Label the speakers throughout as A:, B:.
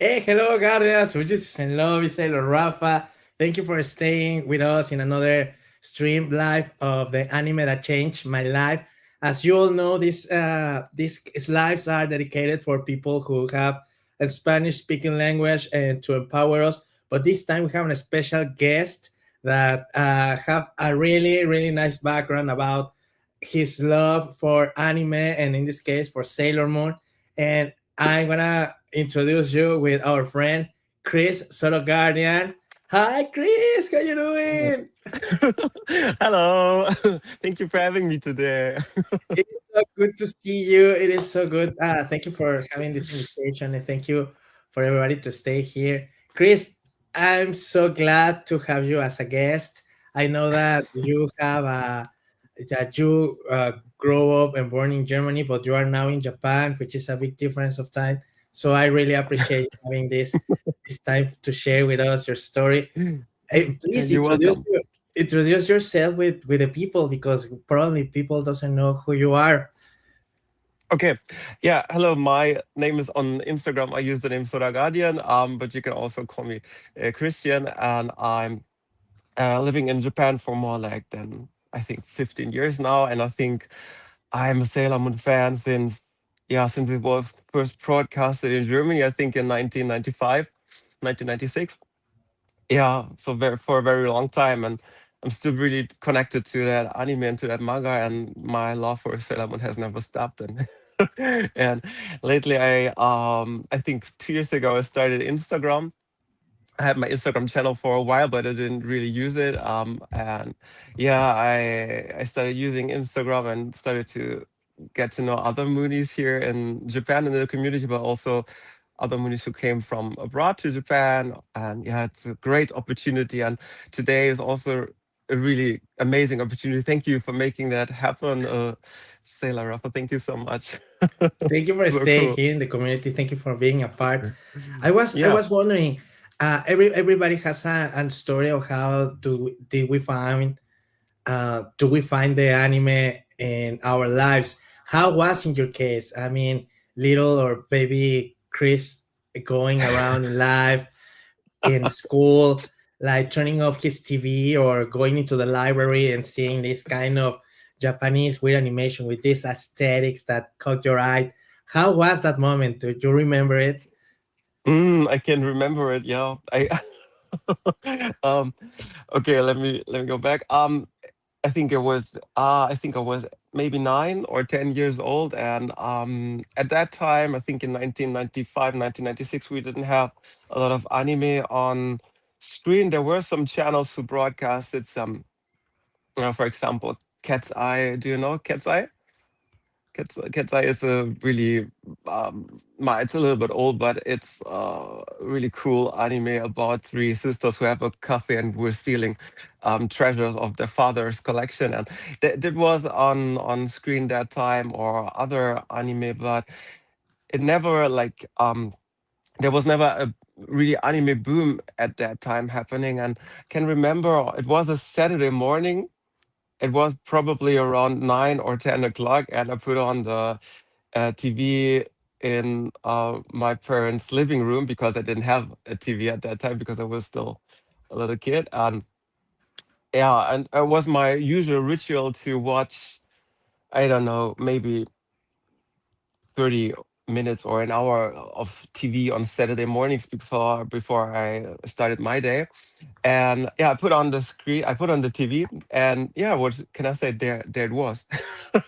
A: Hey, hello, Guardians. We're just in love, Sailor Rafa. Thank you for staying with us in another stream live of the anime that changed my life. As you all know, these lives are dedicated for people who have a Spanish speaking language and to empower us. But this time we have a special guest that have a really nice background about his love for anime and in this case for Sailor Moon. And I'm gonna introduce you with our friend Chris Solo Guardian. Hi, Chris. How you doing?
B: Hello. Thank you for having me today.
A: It's so good to see you. It is so good. Thank you for having this invitation, and thank you for everybody to stay here. Chris, I'm so glad to have you as a guest. I know that you grow up and born in Germany, but you are now in Japan, which is a big difference of time. So I really appreciate you having this time to share with us your story. Please
B: You're welcome.
A: introduce yourself with the people because probably people doesn't know who you are.
B: Okay. Yeah. Hello. My name is on Instagram. I use the name Soda Guardian, but you can also call me Christian. And I'm living in Japan for more like than I think 15 years now. And I think I'm a Sailor Moon fan since it was first broadcasted in Germany. I think in 1995, 1996. Yeah, so for a very long time, and I'm still really connected to that anime and to that manga, and my love for Sailor Moon has never stopped. And and lately, I think 2 years ago I started Instagram. I had my Instagram channel for a while, but I didn't really use it. And yeah, I started using Instagram and started to get to know other Moonies here in Japan in the community, but also other Moonies who came from abroad to Japan. And yeah, it's a great opportunity. And today is also a really amazing opportunity. Thank you for making that happen, Sailor Rafa. Thank you so much.
A: Thank you for
B: So
A: staying
B: cool.
A: here in the community. Thank you for being a part. I was
B: Yeah.
A: wondering, everybody has a story of how did we find do we find the anime in our lives? How was in your case? I mean, little or baby Chris going around in life in school, like turning off his TV or going into the library and seeing this kind of Japanese weird animation with these aesthetics that caught your eye. How was that moment? Do you remember it?
B: I can remember it. Yeah, I um okay, let me go back. I think I was maybe 9 or 10 years old, and at that time, I think in 1995, 1996, we didn't have a lot of anime on screen. There were some channels who broadcasted some, for example, Cat's Eye. Do you know Cat's Eye? Cat's Eye is a really it's a little bit old, but it's a really cool anime about three sisters who have a cafe and were stealing treasures of their father's collection. And that was on screen that time, or other anime, but it never like there was never a really anime boom at that time happening. And can remember it was a Saturday morning. It was probably around 9 or 10 o'clock, and I put on the TV in my parents' living room because I didn't have a TV at that time because I was still a little kid. And yeah, and it was my usual ritual to watch, I don't know, maybe 30 minutes or an hour of TV on Saturday mornings before I started my day. And yeah, I put on the screen, I put on the TV, and yeah, what can I say? There it was.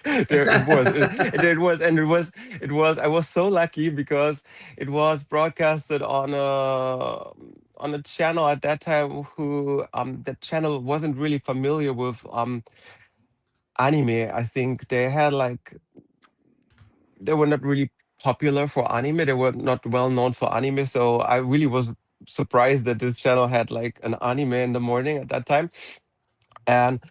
B: There it was. There it was. And it was, I was so lucky because it was broadcasted on a channel at that time who that channel wasn't really familiar with anime. I think they had like, they were not really popular for anime. They were not well known for anime. So I really was surprised that this channel had like an anime in the morning at that time. And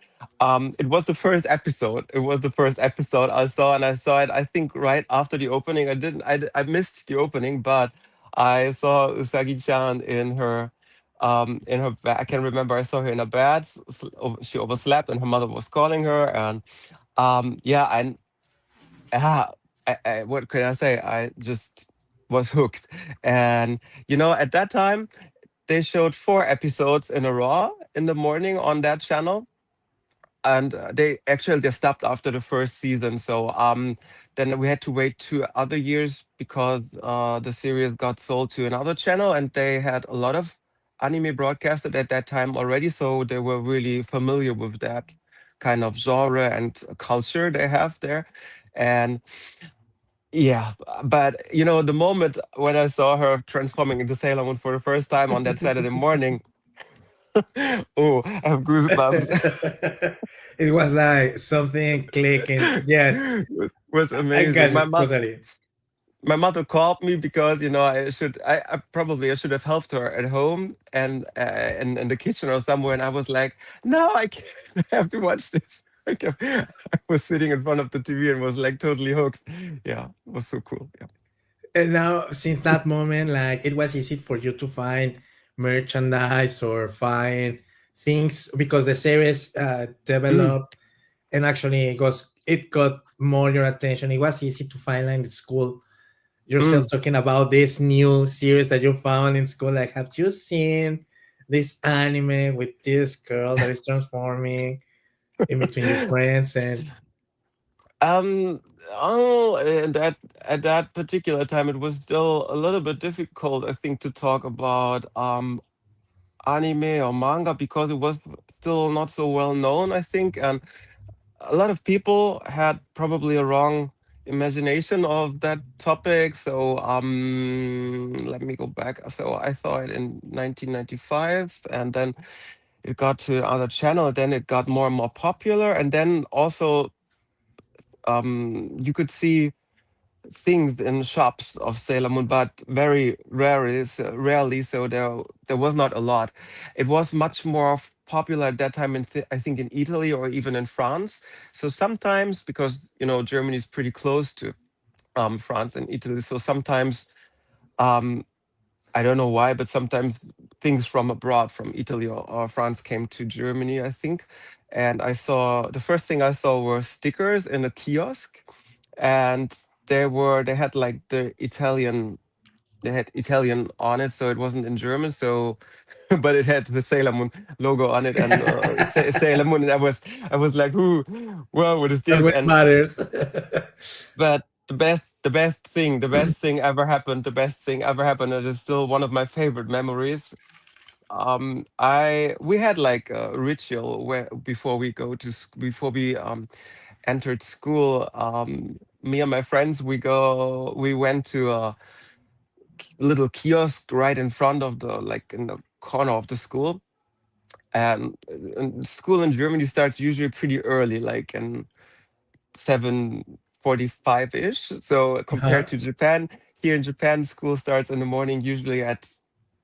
B: it was the first episode. It was the first episode I saw, and I saw it, I think, right after the opening. I didn't, I missed the opening, but I saw Usagi-chan in her bed. I can remember I saw her in a bed. She overslept, and her mother was calling her. And yeah, and ah, what can I say? I just was hooked. And at that time they showed 4 episodes in a row in the morning on that channel, and they stopped after the first season. So then we had to wait 2 other years because the series got sold to another channel, and they had a lot of anime broadcasted at that time already, so they were really familiar with that kind of genre and culture they have there. And yeah, but the moment when I saw her transforming into Sailor Moon for the first time on that Saturday morning, oh, I have goosebumps.
A: It was like something clicking. Yes,
B: Was
A: I
B: amazing.
A: got it totally.
B: My mother called me because I should have helped her at home and in the kitchen or somewhere, and I was like, no, I can't. I have to watch this. I was sitting in front of the TV and was like totally hooked. Yeah, it was so cool. Yeah.
A: And now, since that moment, like it was easy for you to find merchandise or find things because the series
B: Mm,
A: developed and actually it got more your attention. It was easy to find like in school yourself
B: mm.
A: talking about this new series that you found in school. Like, have you seen this anime with this girl that is transforming in between your friends? And
B: Um, oh, and at that particular time, it was still a little bit difficult, I think, to talk about anime or manga because it was still not so well known, I think, and a lot of people had probably a wrong imagination of that topic. So let me go back. So I saw it in 1995, and then it got to other channel. Then it got more and more popular, and then also you could see things in shops of Sailor Moon, but very rarely. So there was not a lot. It was much more popular at that time I think in Italy or even in France. So sometimes, because Germany is pretty close to France and Italy, so sometimes um, I don't know why, but sometimes things from abroad, from Italy or France, came to Germany, I think. And the first thing I saw were stickers in a kiosk, and they had like they had Italian on it, so it wasn't in German. So, but it had the Sailor Moon logo on it, and Sailor Moon. And I was like, "Ooh, well, what is
A: that's
B: this?"
A: what
B: And
A: matters.
B: but the best thing ever happened. It is still one of my favorite memories. I we had like a ritual where before we entered school. Me and my friends, we went to a little kiosk right in front of like in the corner of the school. And school in Germany starts usually pretty early, like in 7:45 ish. So compared
A: Uh-huh.
B: to Japan, here in Japan, school starts in the morning. Usually at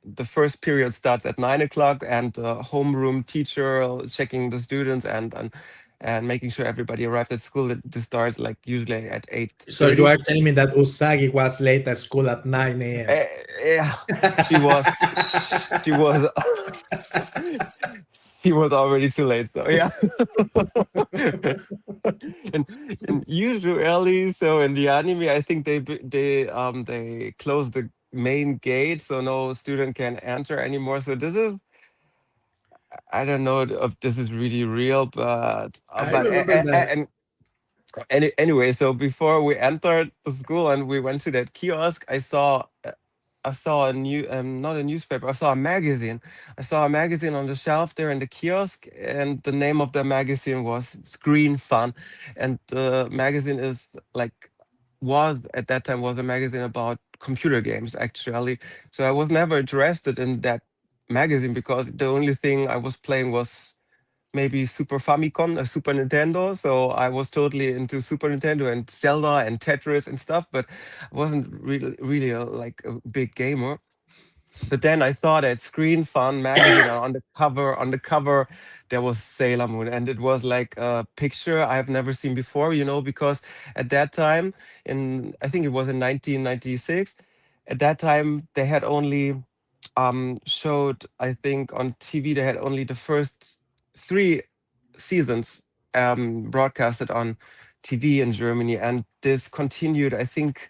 B: the first period starts at 9 o'clock, and the homeroom teacher checking the students and making sure everybody arrived at school. This starts like usually at eight
A: So you
B: thirty.
A: are telling me that Usagi was late at school at 9 a.m.
B: Yeah, she was. She was. He was already too late, so yeah. and and usually, so in the anime, I think they close the main gate, so no student can enter anymore. So this is, I don't know if this is really real, but
A: I remember that.
B: anyway, so before we entered the school and we went to that kiosk, I saw a not a newspaper. I saw a magazine. I saw a magazine on the shelf there in the kiosk, and the name of the magazine was Screen Fun, and the magazine is like was at that time was a magazine about computer games actually. So I was never interested in that magazine because the only thing I was playing was maybe Super Famicom or Super Nintendo. So I was totally into Super Nintendo and Zelda and Tetris and stuff, but I wasn't really like a big gamer. But then I saw that Screen Fun magazine, and on the cover there was Sailor Moon, and it was like a picture I have never seen before, because at that time, in I think it was in 1996, at that time they had only showed, I think, on TV they had only the first 3 seasons broadcasted on TV in Germany, and this continued, I think,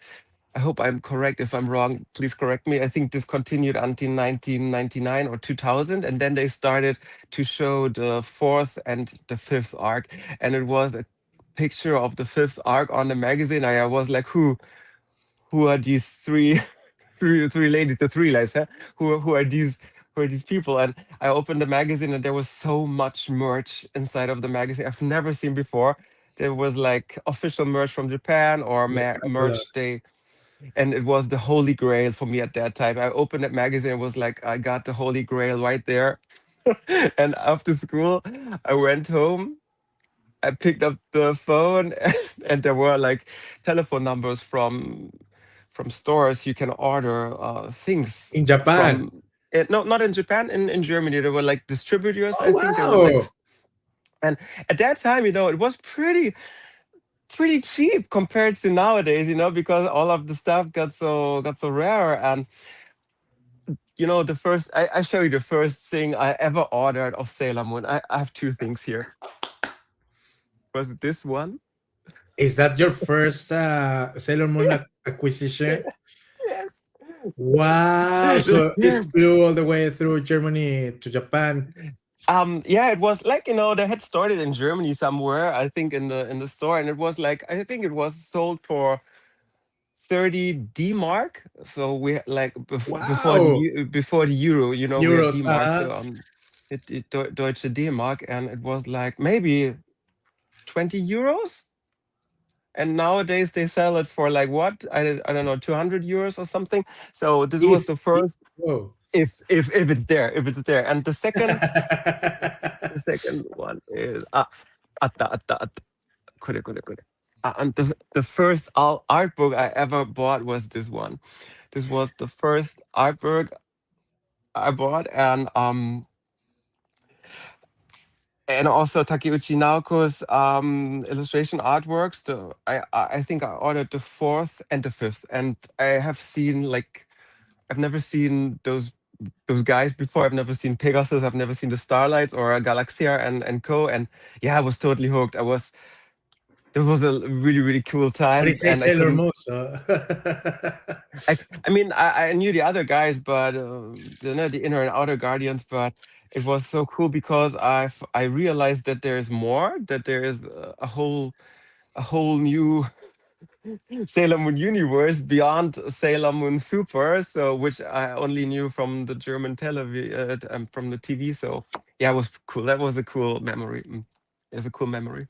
B: I hope I'm correct. If I'm wrong, please correct me. I think this continued until 1999 or 2000, and then they started to show the fourth and the fifth arc, and it was a picture of the fifth arc on the magazine. I was like, who are these three three ladies, the three lights, huh? Who are these? Who are these people? And I opened the magazine, and there was so much merch inside of the magazine I've never seen before. There was like official merch from Japan or
A: Yeah,
B: merch they, and it was the holy grail for me at that time. I opened that magazine, it was like I got the holy grail right there. And after school, I went home. I picked up the phone, and there were like telephone numbers from stores you can order things
A: in Japan.
B: from. No, not in Japan. In Germany, there were like distributors.
A: Oh
B: I think there were like,
A: wow!
B: and at that time, it was pretty cheap compared to nowadays, because all of the stuff got so rare. And the first I show you the first thing I ever ordered of Sailor Moon. I have two things here. Was it this one?
A: Is that your first Sailor Moon acquisition?
B: Yes.
A: Wow! So it flew all the way through Germany to Japan.
B: Yeah, it was like, they had started in Germany somewhere, I think in the store, and it was like, I think it was sold for 30 D mark. So we like
A: Wow!
B: before the euro, we had D
A: Euros.
B: mark. So Deutsche D mark, and it was like maybe 20 euros. And nowadays they sell it for like what? I don't know, 200 euros or something. So this was the
A: If
B: first,
A: oh.
B: if it's there. And the second one is atta. Kure. And the first art book I ever bought was this one. This was the first artwork I bought, and also Takeuchi Naoko's illustration artworks. I think I ordered the fourth and the fifth, and I have seen like, I've never seen those guys before. I've never seen Pegasus. I've never seen the Starlights or Galaxia and co. And yeah, I was totally hooked. This was a really, really cool
A: But
B: time,
A: it says
B: and I
A: Sailor
B: couldn't.
A: Moon, so
B: I mean, I knew the other guys, but the inner and outer guardians. But it was so cool because I realized that there is more, that there is a whole new Sailor Moon universe beyond Sailor Moon Super. So which I only knew from the German television, from the TV. So yeah, it was cool. That was a cool memory. It's a cool memory.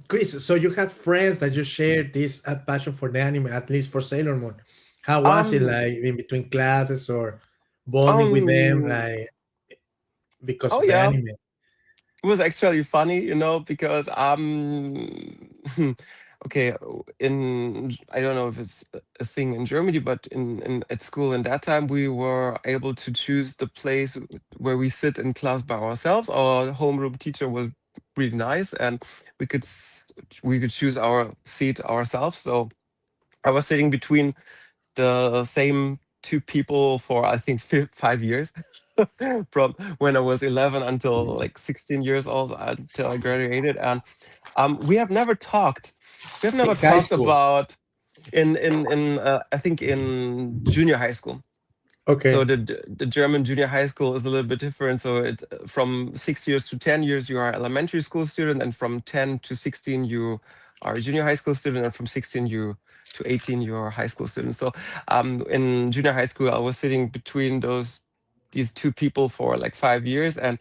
A: Chris, so you have friends that you share this passion for the anime, at least for Sailor Moon. How was it
B: Um.
A: like in between classes or bonding with them,
B: Um.
A: like because
B: Oh
A: of the
B: yeah.
A: anime?
B: It was actually funny, because okay, I don't know if it's a thing in Germany, but in at school in that time we were able to choose the place where we sit in class by ourselves. Our homeroom teacher was really nice, and we could we could choose our seat ourselves. So I was sitting between the same two people for I think 5 years, from when I was 11 until like 16 years old, until I graduated. And we have never talked. We have never
A: In high
B: talked
A: school.
B: about in I think in junior high school. So
A: Okay.
B: the German junior high school is a little bit different. So it from 6 years to 10 years you are elementary school student, and from 10 to 16 you are a junior high school student, and from 16 you to 18 you are a high school student. So in junior high school I was sitting between these two people for like 5 years, and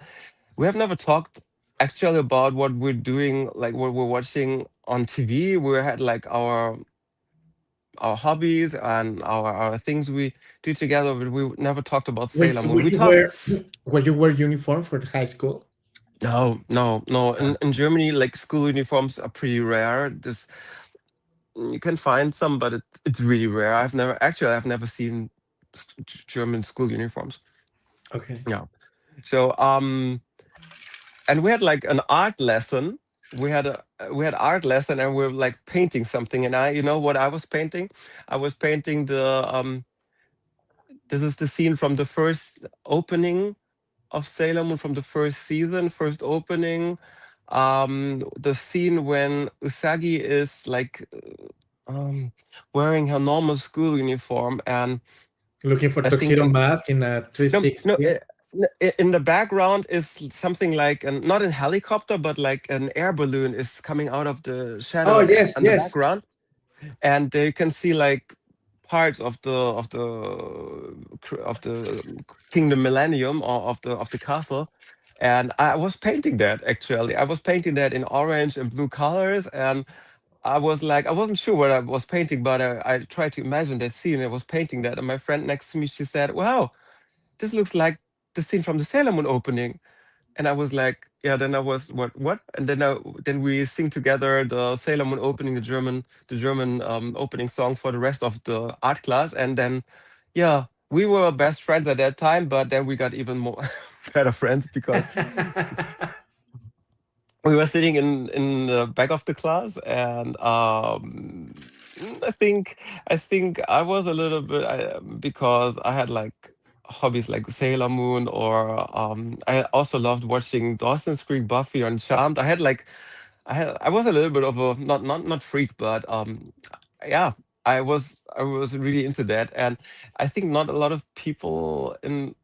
B: we have never talked actually about what we're doing, like what we're watching on TV. We had like our hobbies and our things we do together, but we never talked about
A: When,
B: Sailor Moon.
A: when
B: We
A: you
B: talked.
A: wear when you wear uniform for the high school?
B: No, no, no.
A: Ah,
B: In Germany, like school uniforms are pretty rare. This You can find some, but it's really rare. I've never seen German school uniforms.
A: okay.
B: Yeah. So and we had like an art lesson. We had art lesson, and we were like painting something. And you know what I was painting? I was painting the this is the scene from the first opening of Sailor Moon, from the first season, first opening. The scene when Usagi is like um, wearing her normal school uniform, and
A: Looking for
B: I think
A: tuxedo mask in a
B: no, no.
A: 360.
B: In the background is something like not a helicopter, but like an air balloon is coming out of the
A: Oh,
B: shadow
A: yes,
B: on the
A: yes.
B: background, and there you can see like parts of the Kingdom Millennium, or of the castle. And I was painting that, actually. I was painting that in orange and blue colors, and I was like, I wasn't sure what I was painting, but I tried to imagine that scene. I was painting that, and my friend next to me, she said, "Wow, this looks like the scene from the Sailor Moon opening." And I was like, yeah. Then I was, what? And then we sing together the Sailor Moon opening, the German opening song for the rest of the art class. And then, yeah, we were best friends at that time, but then we got even more better friends because we were sitting in the back of the class, and I think I was a little bit, because I had like hobbies like Sailor Moon, or I also loved watching Dawson's Creek, Buffy, and Charmed. I was a little bit of a, not freak, but yeah, I was really into that. And I think not a lot of people in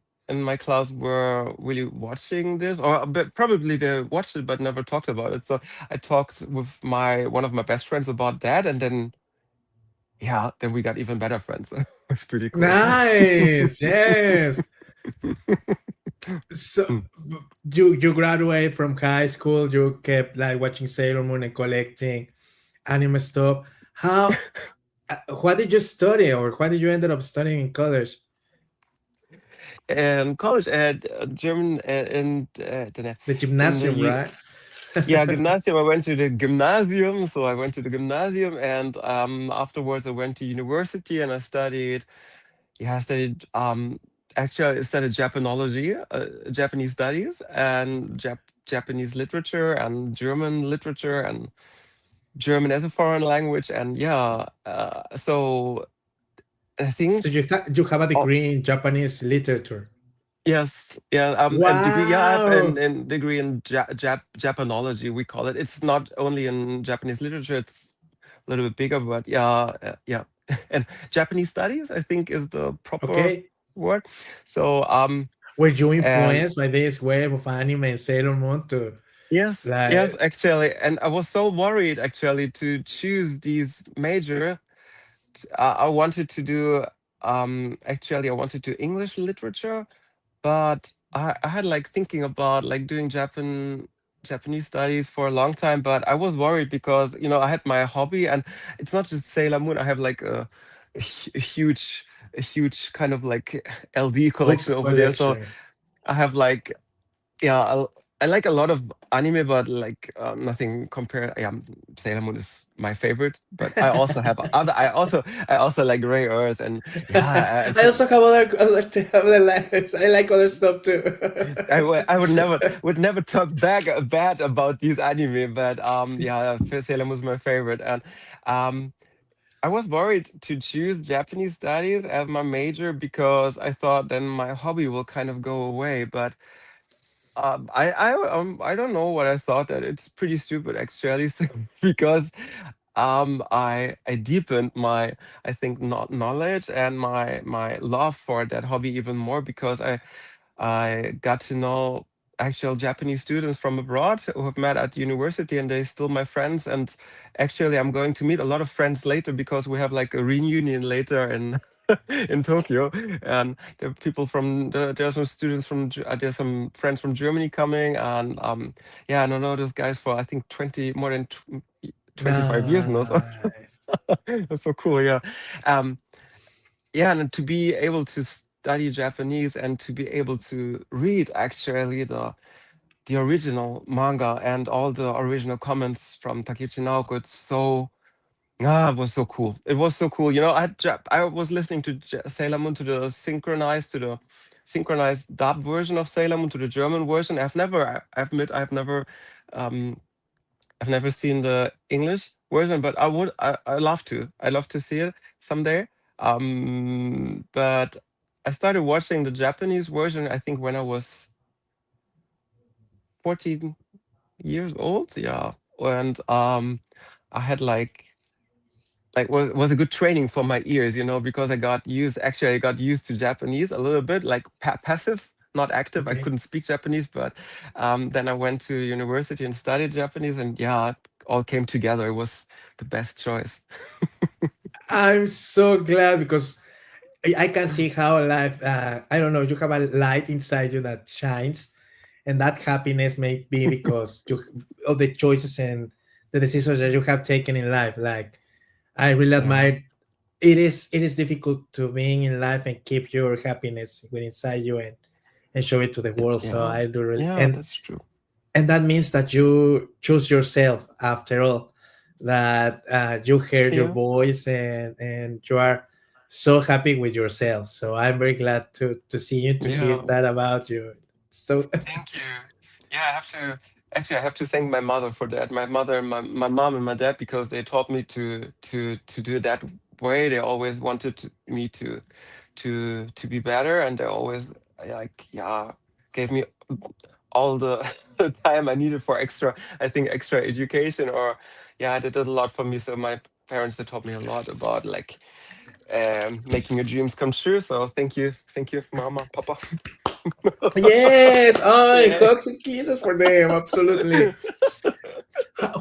B: my class were really watching this, or but probably they watched it but never talked about it. So I talked with my one of my best friends about that, and then, yeah, then we got even better friends. It's pretty cool.
A: Nice. Yes. So
B: Mm.
A: you graduate from high school, you kept like watching Sailor Moon and collecting anime stuff. How what did you study, or what did you ended up studying in college?
B: And college at German,
A: The
B: in the
A: gymnasium, right?
B: yeah, gymnasium. I went to the gymnasium, so I went to the gymnasium, and afterwards I went to university and I studied. Yeah, I studied. Actually, I studied Japanology, Japanese studies, and Japanese literature, and German literature, and German as a foreign language. And yeah, so I
A: So
B: think.
A: you have a
B: Oh,
A: degree in Japanese literature.
B: yes, yeah, and degree. Yeah, I have
A: Wow.
B: an degree in Japanology. We call it. It's not only in Japanese literature. It's a little bit bigger, but yeah, yeah. And Japanese studies, I think, is the proper
A: Okay.
B: word. So
A: Were you
B: and
A: influenced by this wave of anime and Sailor Moon to
B: yes, yes,
A: like
B: actually, and I was so worried actually to choose these major. I wanted to do actually I wanted to English literature, but I had like thinking about like doing Japanese studies for a long time, but I was worried because I had my hobby, and it's not just Sailor Moon. I have like a huge kind of like LD
A: books
B: collection over there. So
A: collection?
B: I have like, yeah, I like a lot of anime, but like nothing compared. Yeah, Sailor Moon is my favorite, but I also have other. I also like Ray Earth, and yeah,
A: I also have other lives. I like other stuff too.
B: I would never talk bad about these anime, but yeah, Sailor Moon is my favorite, and um I was worried to choose Japanese studies as my major because I thought then my hobby will kind of go away, but I don't know what I thought, that it's pretty stupid actually, because I deepened my, I think, not knowledge and my love for that hobby even more, because I got to know actual Japanese students from abroad who have met at university, and they're still my friends. And actually, I'm going to meet a lot of friends later because we have like a reunion later in in Tokyo. And there are some students there's some friends from Germany coming, and yeah, I don't know those guys for I think 25 years now. So
A: Nice.
B: that's so cool. Yeah. Um, yeah, and to be able to study Japanese and to be able to read actually the original manga and all the original comments from Takeshi Naoko, it was so cool. It was so cool. I was listening to Sailor Moon, to the synchronized dub version of Sailor Moon, to the German version. I admit um I've never seen the English version, but I love to. I love to see it someday. But I started watching the Japanese version, I think, when I was 14 years old. Yeah. And I had like like was a good training for my ears, because I got used to Japanese a little bit, like passive, not active. I
A: Okay.
B: couldn't speak Japanese, but then I went to university and studied Japanese, and yeah, it all came together. It was the best choice.
A: I'm so glad because I can see how life, I don't know, you have a light inside you that shines, and that happiness may be because you, of the choices and the decisions that you have taken in life. Like, I really
B: Yeah,
A: admire. It is difficult to being in life and keep your happiness within inside you and show it to the world. So
B: yeah,
A: I do really,
B: yeah. That's true.
A: and that means that you choose yourself after all, that you heard your
B: Yeah,
A: voice and you are so happy with yourself. So I'm very glad to see you, to hear
B: yeah.
A: that about you. So
B: Thank you. Yeah, I have to thank my mother for that. My mother and my mom and my dad, because they taught me to do it that way. They always wanted me to be better, and they always like, yeah, gave me all the time I needed for extra education, or yeah, they did a lot for me. So my parents, they taught me a lot about like making your dreams come true. So thank you, mama, papa.
A: yes, oh,
B: Yeah.
A: hugs and kisses for them, absolutely.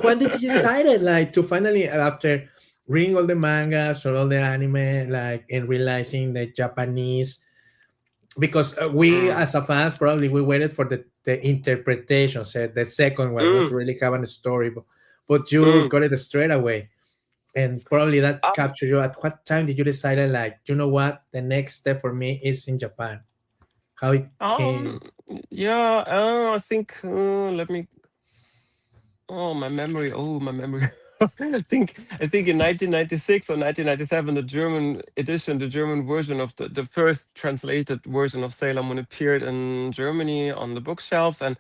A: When did you decide like to finally, after reading all the mangas or all the anime, like, and realizing the Japanese, because we
B: Mm,
A: as a fans probably we waited for the interpretations, the second one, not
B: mm,
A: really having a story, but you
B: mm.
A: got it straight away, and probably that
B: Um,
A: captured you. At what time did you decide, like, you know what, the next step for me is in Japan? How it
B: um,
A: came?
B: yeah, I think, let me, oh, my memory, I think in 1996 or 1997, the German edition, the German version of the first translated version of Sailor Moon appeared in Germany on the bookshelves, and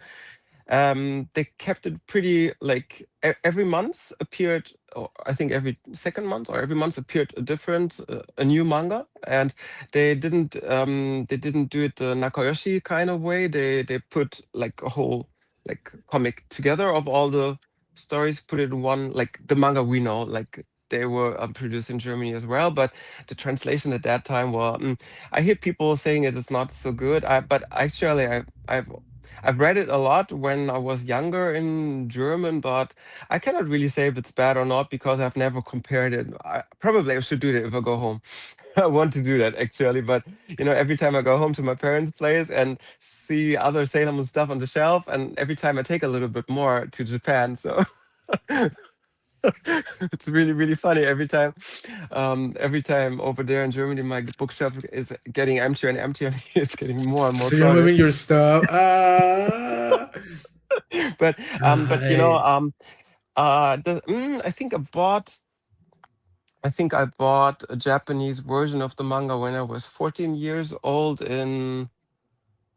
B: they kept it pretty like every month appeared, or I think every second month or every month appeared a new manga, and they didn't do it the Nakayoshi kind of way. They put like a whole like comic together of all the stories, put it in one, like the manga we know, like they were produced in Germany as well, but the translation at that time was. I hear people saying it is not so good. But actually, I've read it a lot when I was younger in German, but I cannot really say if it's bad or not because I've never compared it. Probably I should do that if I go home. I want to do that actually, but every time I go home to my parents' place and see other Sailor Moon stuff on the shelf, and every time I take a little bit more to Japan, so it's really really funny every time over there in Germany, my bookshelf is getting emptier and emptier, and it's getting more and more
A: So you're
B: crowded.
A: moving your stuff.
B: But
A: I,
B: I think I bought a Japanese version of the manga when I was 14 years old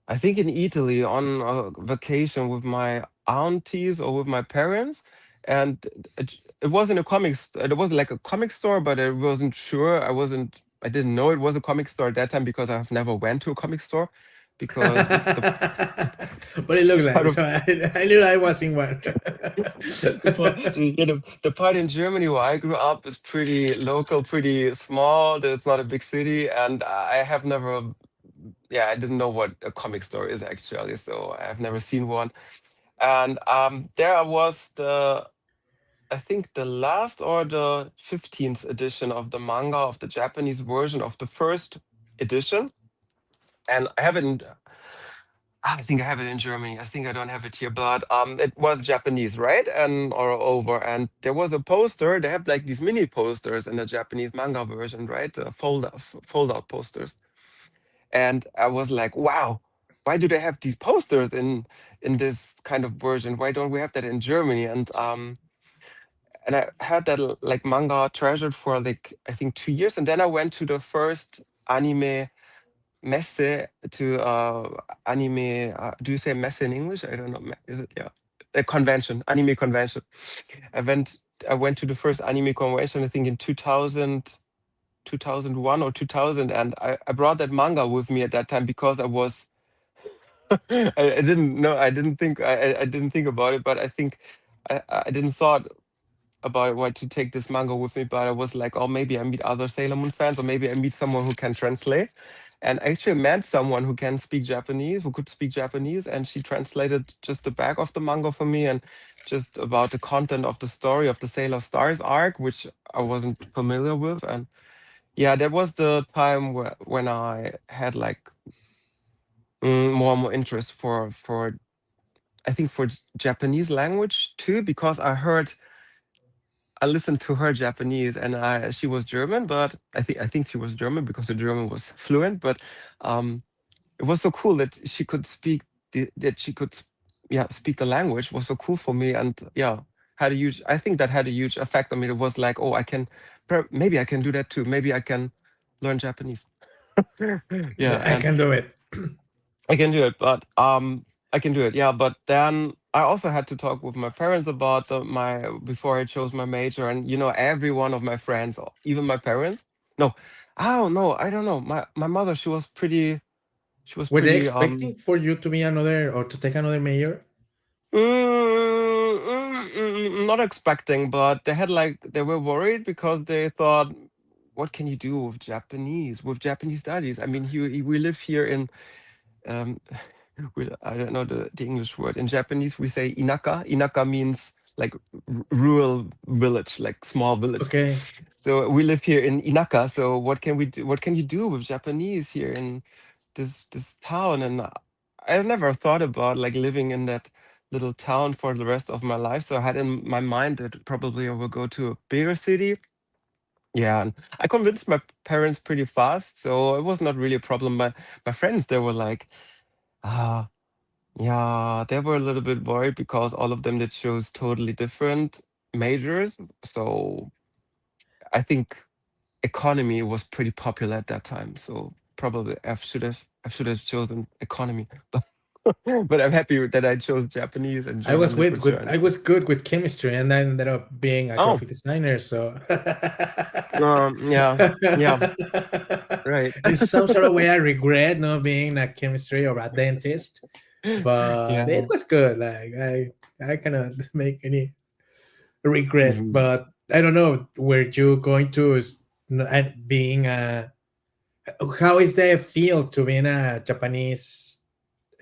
B: I think in Italy on a vacation with my aunties or with my parents, and it wasn't a it wasn't like a comic store, but I wasn't sure. I didn't know it was a comic store at that time because I've never went to a comic store because
A: but it looked
B: part
A: like,
B: of
A: so I knew I was in one.
B: the part in Germany where I grew up is pretty local, pretty small. There's not a big city, and I have never, yeah, I didn't know what a comic store is actually, so I have never seen one. And there was I think the last or the 15th edition of the manga of the Japanese version of the first edition, and I have it in. I think I have it in Germany. I think I don't have it here, but it was Japanese, right? And or over, and there was a poster. They have like these mini posters in the Japanese manga version, right? Fold out posters. And I was like, wow, why do they have these posters in this kind of version? Why don't we have that in Germany? And I had that like manga treasured for like I think 2 years, and then I went to the first anime messe to anime. Do you say messe in English? I don't know. Is it, yeah, a convention, anime convention. I went. I went to the first anime convention. I think in 2001 or 2000, and I brought that manga with me at that time because I was. I didn't know. I didn't think. I didn't think about it, but I think I didn't thought. about why to take this manga with me, but I was like, oh, maybe I meet other Sailor Moon fans, or maybe I meet someone who can translate. And I actually met someone who can speak Japanese, who could speak Japanese, and she translated just the back of the manga for me and just about the content of the story of the Sailor Stars arc, which I wasn't familiar with. And yeah, that was the time when I had like more and more interest for I think for Japanese language too, because I listened to her Japanese, and she was German, but I think she was German because the German was fluent. But um, it was so cool that she could speak that she could yeah, speak the language. Was so cool for me, and yeah, had a huge. I think that had a huge effect on me. It was like, oh, maybe I can do that too. Maybe I can learn Japanese. Yeah,
A: I
B: and
A: can do it.
B: I can do it, but I can do it. Yeah, but then I also had to talk with my parents about my before I chose my major, and every one of my friends, even my parents. No, oh no, I don't know. My mother, she was pretty. She was
A: Were they
B: pretty.
A: expecting for you to be another or to take another major?
B: Not expecting, but they were worried because they thought, what can you do with Japanese studies? I mean, we live here in um, I don't know the English word. In Japanese, we say inaka. Inaka means like rural village, like small village.
A: Okay.
B: So we live here in Inaka. So what can we do? What can you do with Japanese here in this town? And I've never thought about like living in that little town for the rest of my life. So I had in my mind that probably I will go to a bigger city. Yeah, and I convinced my parents pretty fast, so it was not really a problem. My friends, they were like, ah, yeah, they were a little bit worried because all of them they chose totally different majors. So I think economy was pretty popular at that time. So probably I should have chosen economy. But I'm happy that I chose Japanese and
A: I was
B: German
A: with
B: literature
A: good.
B: and
A: I was good with chemistry, and I ended up being a
B: oh,
A: graphic designer. So,
B: yeah, yeah, right.
A: in some sort of way, I regret not being a chemistry or a dentist. But it
B: Yeah.
A: was good. Like I cannot make any regret.
B: Mhm.
A: But I don't know. Were you going to being a? How is the field to being a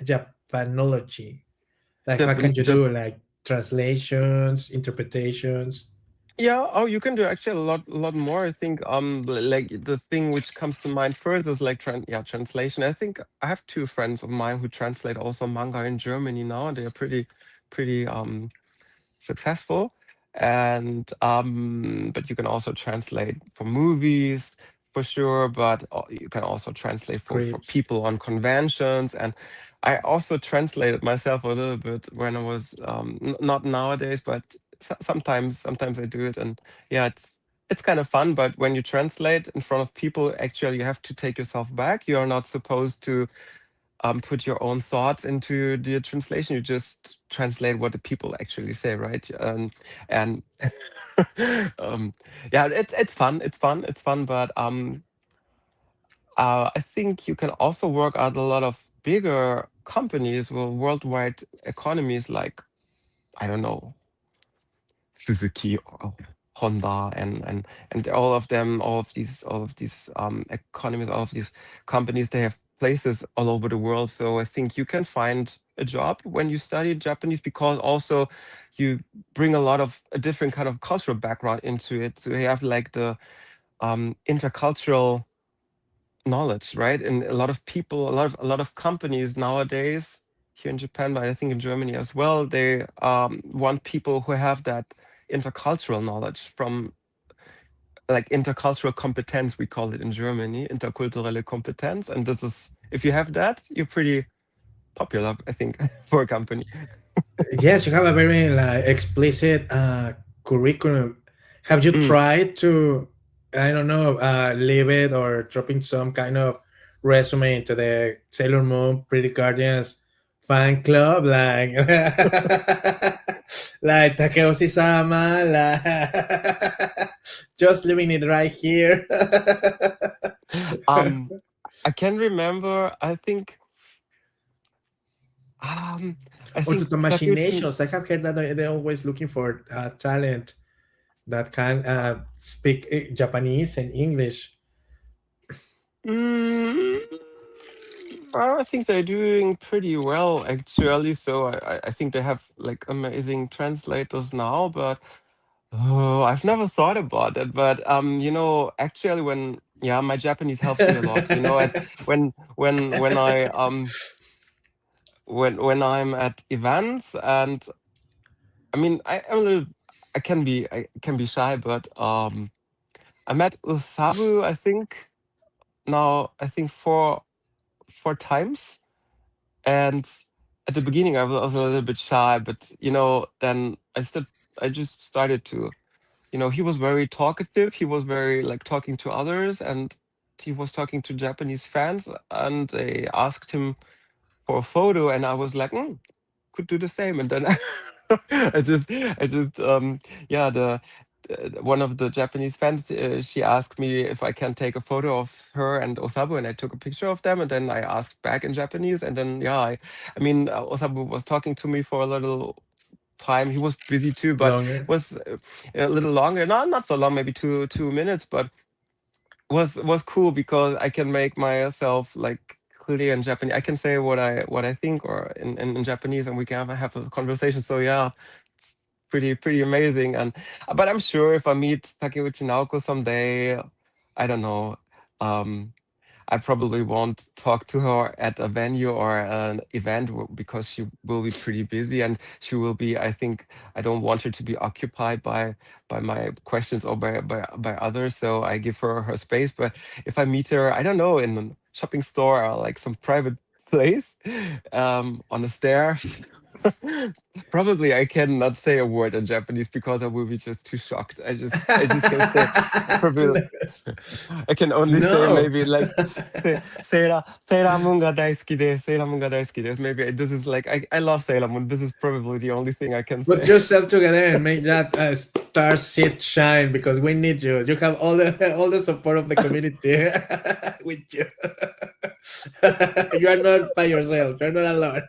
A: Japanology? Like, what can
B: Japan,
A: you do? Like translations, interpretations.
B: Yeah, oh, you can do actually a lot more. I think like the thing which comes to mind first is like translation. I think I have two friends of mine who translate also manga in Germany now, and they are pretty successful. And but you can also translate for movies for sure, but you can also translate for
A: Scripts.
B: people on conventions. And I also translated myself a little bit when I was not nowadays, but sometimes I do it. And yeah, it's kind of fun, but when you translate in front of people, actually you have to take yourself back. You are not supposed to put your own thoughts into the translation. You just translate what the people actually say, right? And um, yeah, it's fun. It's fun. It's fun. But I think you can also work at a lot of bigger companies with worldwide economies, like I don't know, Suzuki or Honda and all of these economies, all of these companies, they have places all over the world. So I think you can find a job when you study Japanese because also you bring a different kind of cultural background into it. So you have like the intercultural knowledge, right? And a lot of people, a lot of companies nowadays here in Japan, but I think in Germany as well, they want people who have that intercultural knowledge from like intercultural competence, we call it in Germany, interkulturelle Kompetenz. And this is, if you have that, you're pretty popular, I think, for a company.
A: Yes, you have a very like explicit curriculum. Have you
B: Mm.
A: tried to, I don't know, leave it or dropping some kind of resume into the Sailor Moon Pretty Guardians fan club, like like Takeoshi-sama, like just leaving it right here.
B: Um, I can remember, um, I
A: Or to
B: think
A: the
B: Takeuchi.
A: machinations. I have heard that they're always looking for talent that can speak Japanese and English?
B: Mm, I think they're doing pretty well actually. So I think they have like amazing translators now, but oh, I've never thought about it. But actually, when yeah, my Japanese helps me a lot. When I when I'm at events, and I mean I'm a little I can be shy, but I met Usabu, I think now, I think four times. And at the beginning, I was a little bit shy, but then I just started to, he was very talkative. He was very like talking to others, and he was talking to Japanese fans, and they asked him for a photo, and I was like, could do the same. And then yeah, one of the Japanese fans, she asked me if I can take a photo of her and Osabu, and I took a picture of them, and then I asked back in Japanese, and then yeah, I mean, Osabu was talking to me for a little time. He was busy too, but
A: Longer.
B: was a little longer. Not so long, maybe 2 minutes, but was cool because I can make myself like clear in Japanese. I can say what I think or in Japanese, and we can have a conversation. So yeah, it's pretty amazing. And but I'm sure if I meet Takeuchi Naoko someday, I don't know. Um, I probably won't talk to her at a venue or an event because she will be pretty busy, and she will be. I think I don't want her to be occupied by my questions or by others. So I give her her space. But if I meet her, I don't know, in a shopping store or like some private place, on the stairs. Probably I cannot say a word in Japanese because I will be just too shocked. I just can say probably I can only say
A: No.
B: maybe like Sailor Moon ga daisuki desu, Sailor Moon ga daisuki desu. Maybe this is like I love Sailor Moon. This is probably the only thing I can
A: Put
B: say.
A: yourself together and make that star seed shine because we need you. You have all the support of the community with you. You are not by yourself. You're not alone.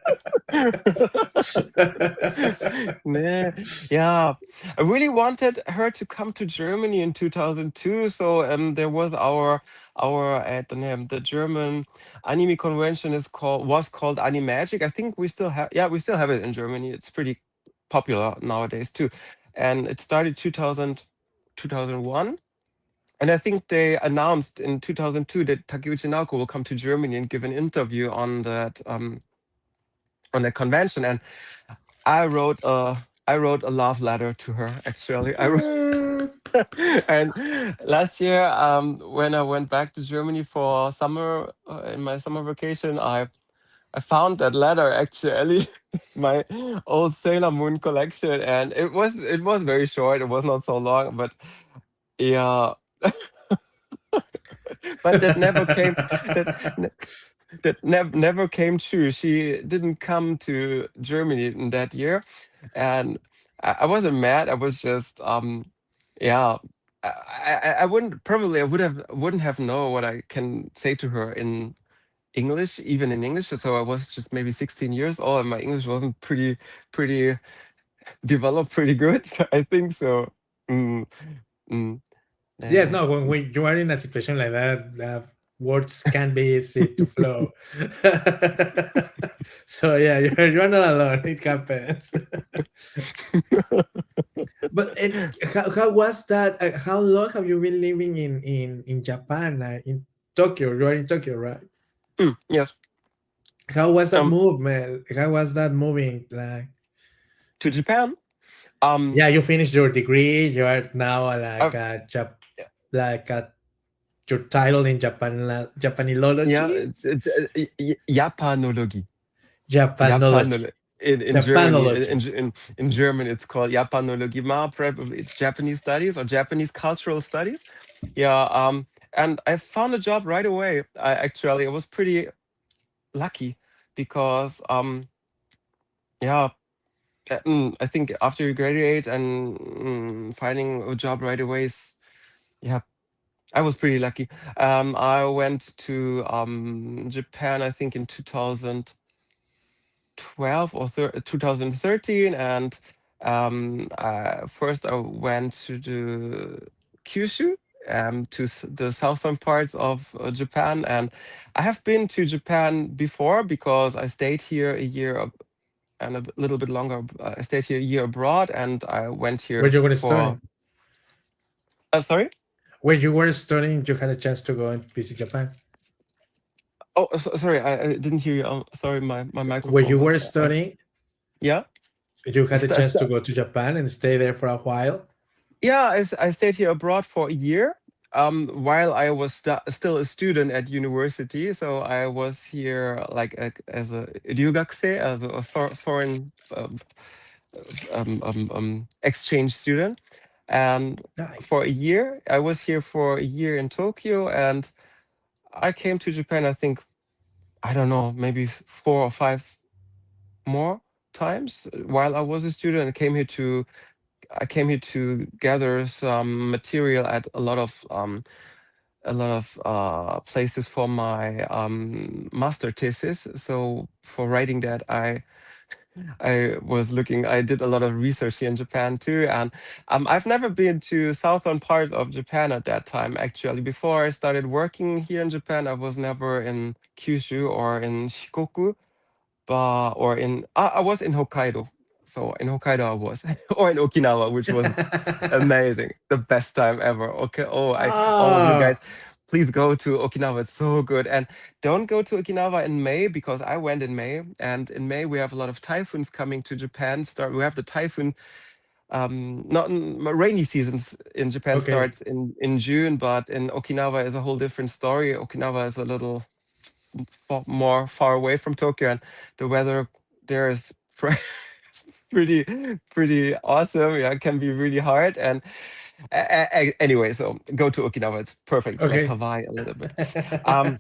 B: Nah, yeah, I really wanted her to come to Germany in 2002. So there was our at the name the German anime convention was called Animagic. I think we still have it in Germany. It's pretty popular nowadays too, and it started 2001. And I think they announced in 2002 that Takeuchi Naoko will come to Germany and give an interview on that convention. And I wrote a I wrote a love letter to her. Actually, I wrote, and last year, when I went back to Germany for summer, in my summer vacation, I found that letter actually, my old Sailor Moon collection, and it was very short. It was not so long, but yeah, but that never came. That never came true. She didn't come to Germany in that year, and I wasn't mad. I was just yeah. I wouldn't have know what I can say to her in English, even in English. So I was just maybe 16 years old, and my English wasn't pretty developed, pretty good. I think so. Mm, mm,
A: Yes,
B: eh,
A: no, when you are in a situation like that, words can be easy to flow. So yeah, you're not alone. It happens. But how was that? How long have you been living in Japan? In Tokyo, you are in Tokyo, right?
B: yes.
A: How was that
B: Um,
A: movement? How was that moving? Like,
B: to Japan. Um,
A: yeah, you finished your degree. You are now
B: uh,
A: like a, your title in
B: yeah,
A: Japanilology,
B: it's Japanology.
A: Japanology,
B: Japanolo in Germany.
A: Japanology.
B: In German, it's called Japanology. Probably it's Japanese studies or Japanese cultural studies. Yeah. And I found a job right away. I was pretty lucky because yeah. I think after you graduate and finding a job right away is, yeah, I was pretty lucky. I went to Japan, I think in 2012 or 2013, and 2013, First, I went to the Kyushu, the southern parts of Japan, and I have been to Japan before because I stayed here a year and a little bit longer. I stayed here a year abroad, and I went
A: Where
B: here
A: you were
B: for.
A: studying?
B: Sorry.
A: Where you were studying, you had a chance to go and visit Japan.
B: Oh, sorry, I didn't hear you. Sorry, my
A: Where
B: microphone
A: you
B: was.
A: were studying,
B: Yeah.
A: you had a
B: St-
A: chance to
B: st-
A: go to Japan and stay there for a while.
B: yeah, I stayed here abroad for a year. While I was still a student at university, so I was here like as a ryugakse, as a foreign exchange student, and
A: Nice.
B: for a year, I was here for a year in Tokyo, and I came to Japan. I think I don't know, maybe 4 or 5 more times while I was a student. I came here to gather some material at a lot of places for my master thesis. So for writing that, I did a lot of research here in Japan too, and I've never been to southern part of Japan at that time. Actually, before I started working here in Japan, I was never in Kyushu or in Shikoku, but or in I was in Hokkaido. So in Hokkaido I was, or in Okinawa, which was amazing, the best time ever. Okay, I all of you
A: Oh,
B: guys, please go to Okinawa. It's so good, and don't go to Okinawa in May because I went in May, and in May we have a lot of typhoons coming to Japan. We have the typhoon. Not rainy seasons in Japan
A: okay.
B: starts in June, but in Okinawa is a whole different story. Okinawa is a little more far away from Tokyo, and the weather there is pretty pretty awesome. Yeah, it can be really hard. And anyway, so go to Okinawa. It's perfect. It's like
A: Okay.
B: Hawaii a little bit. Um,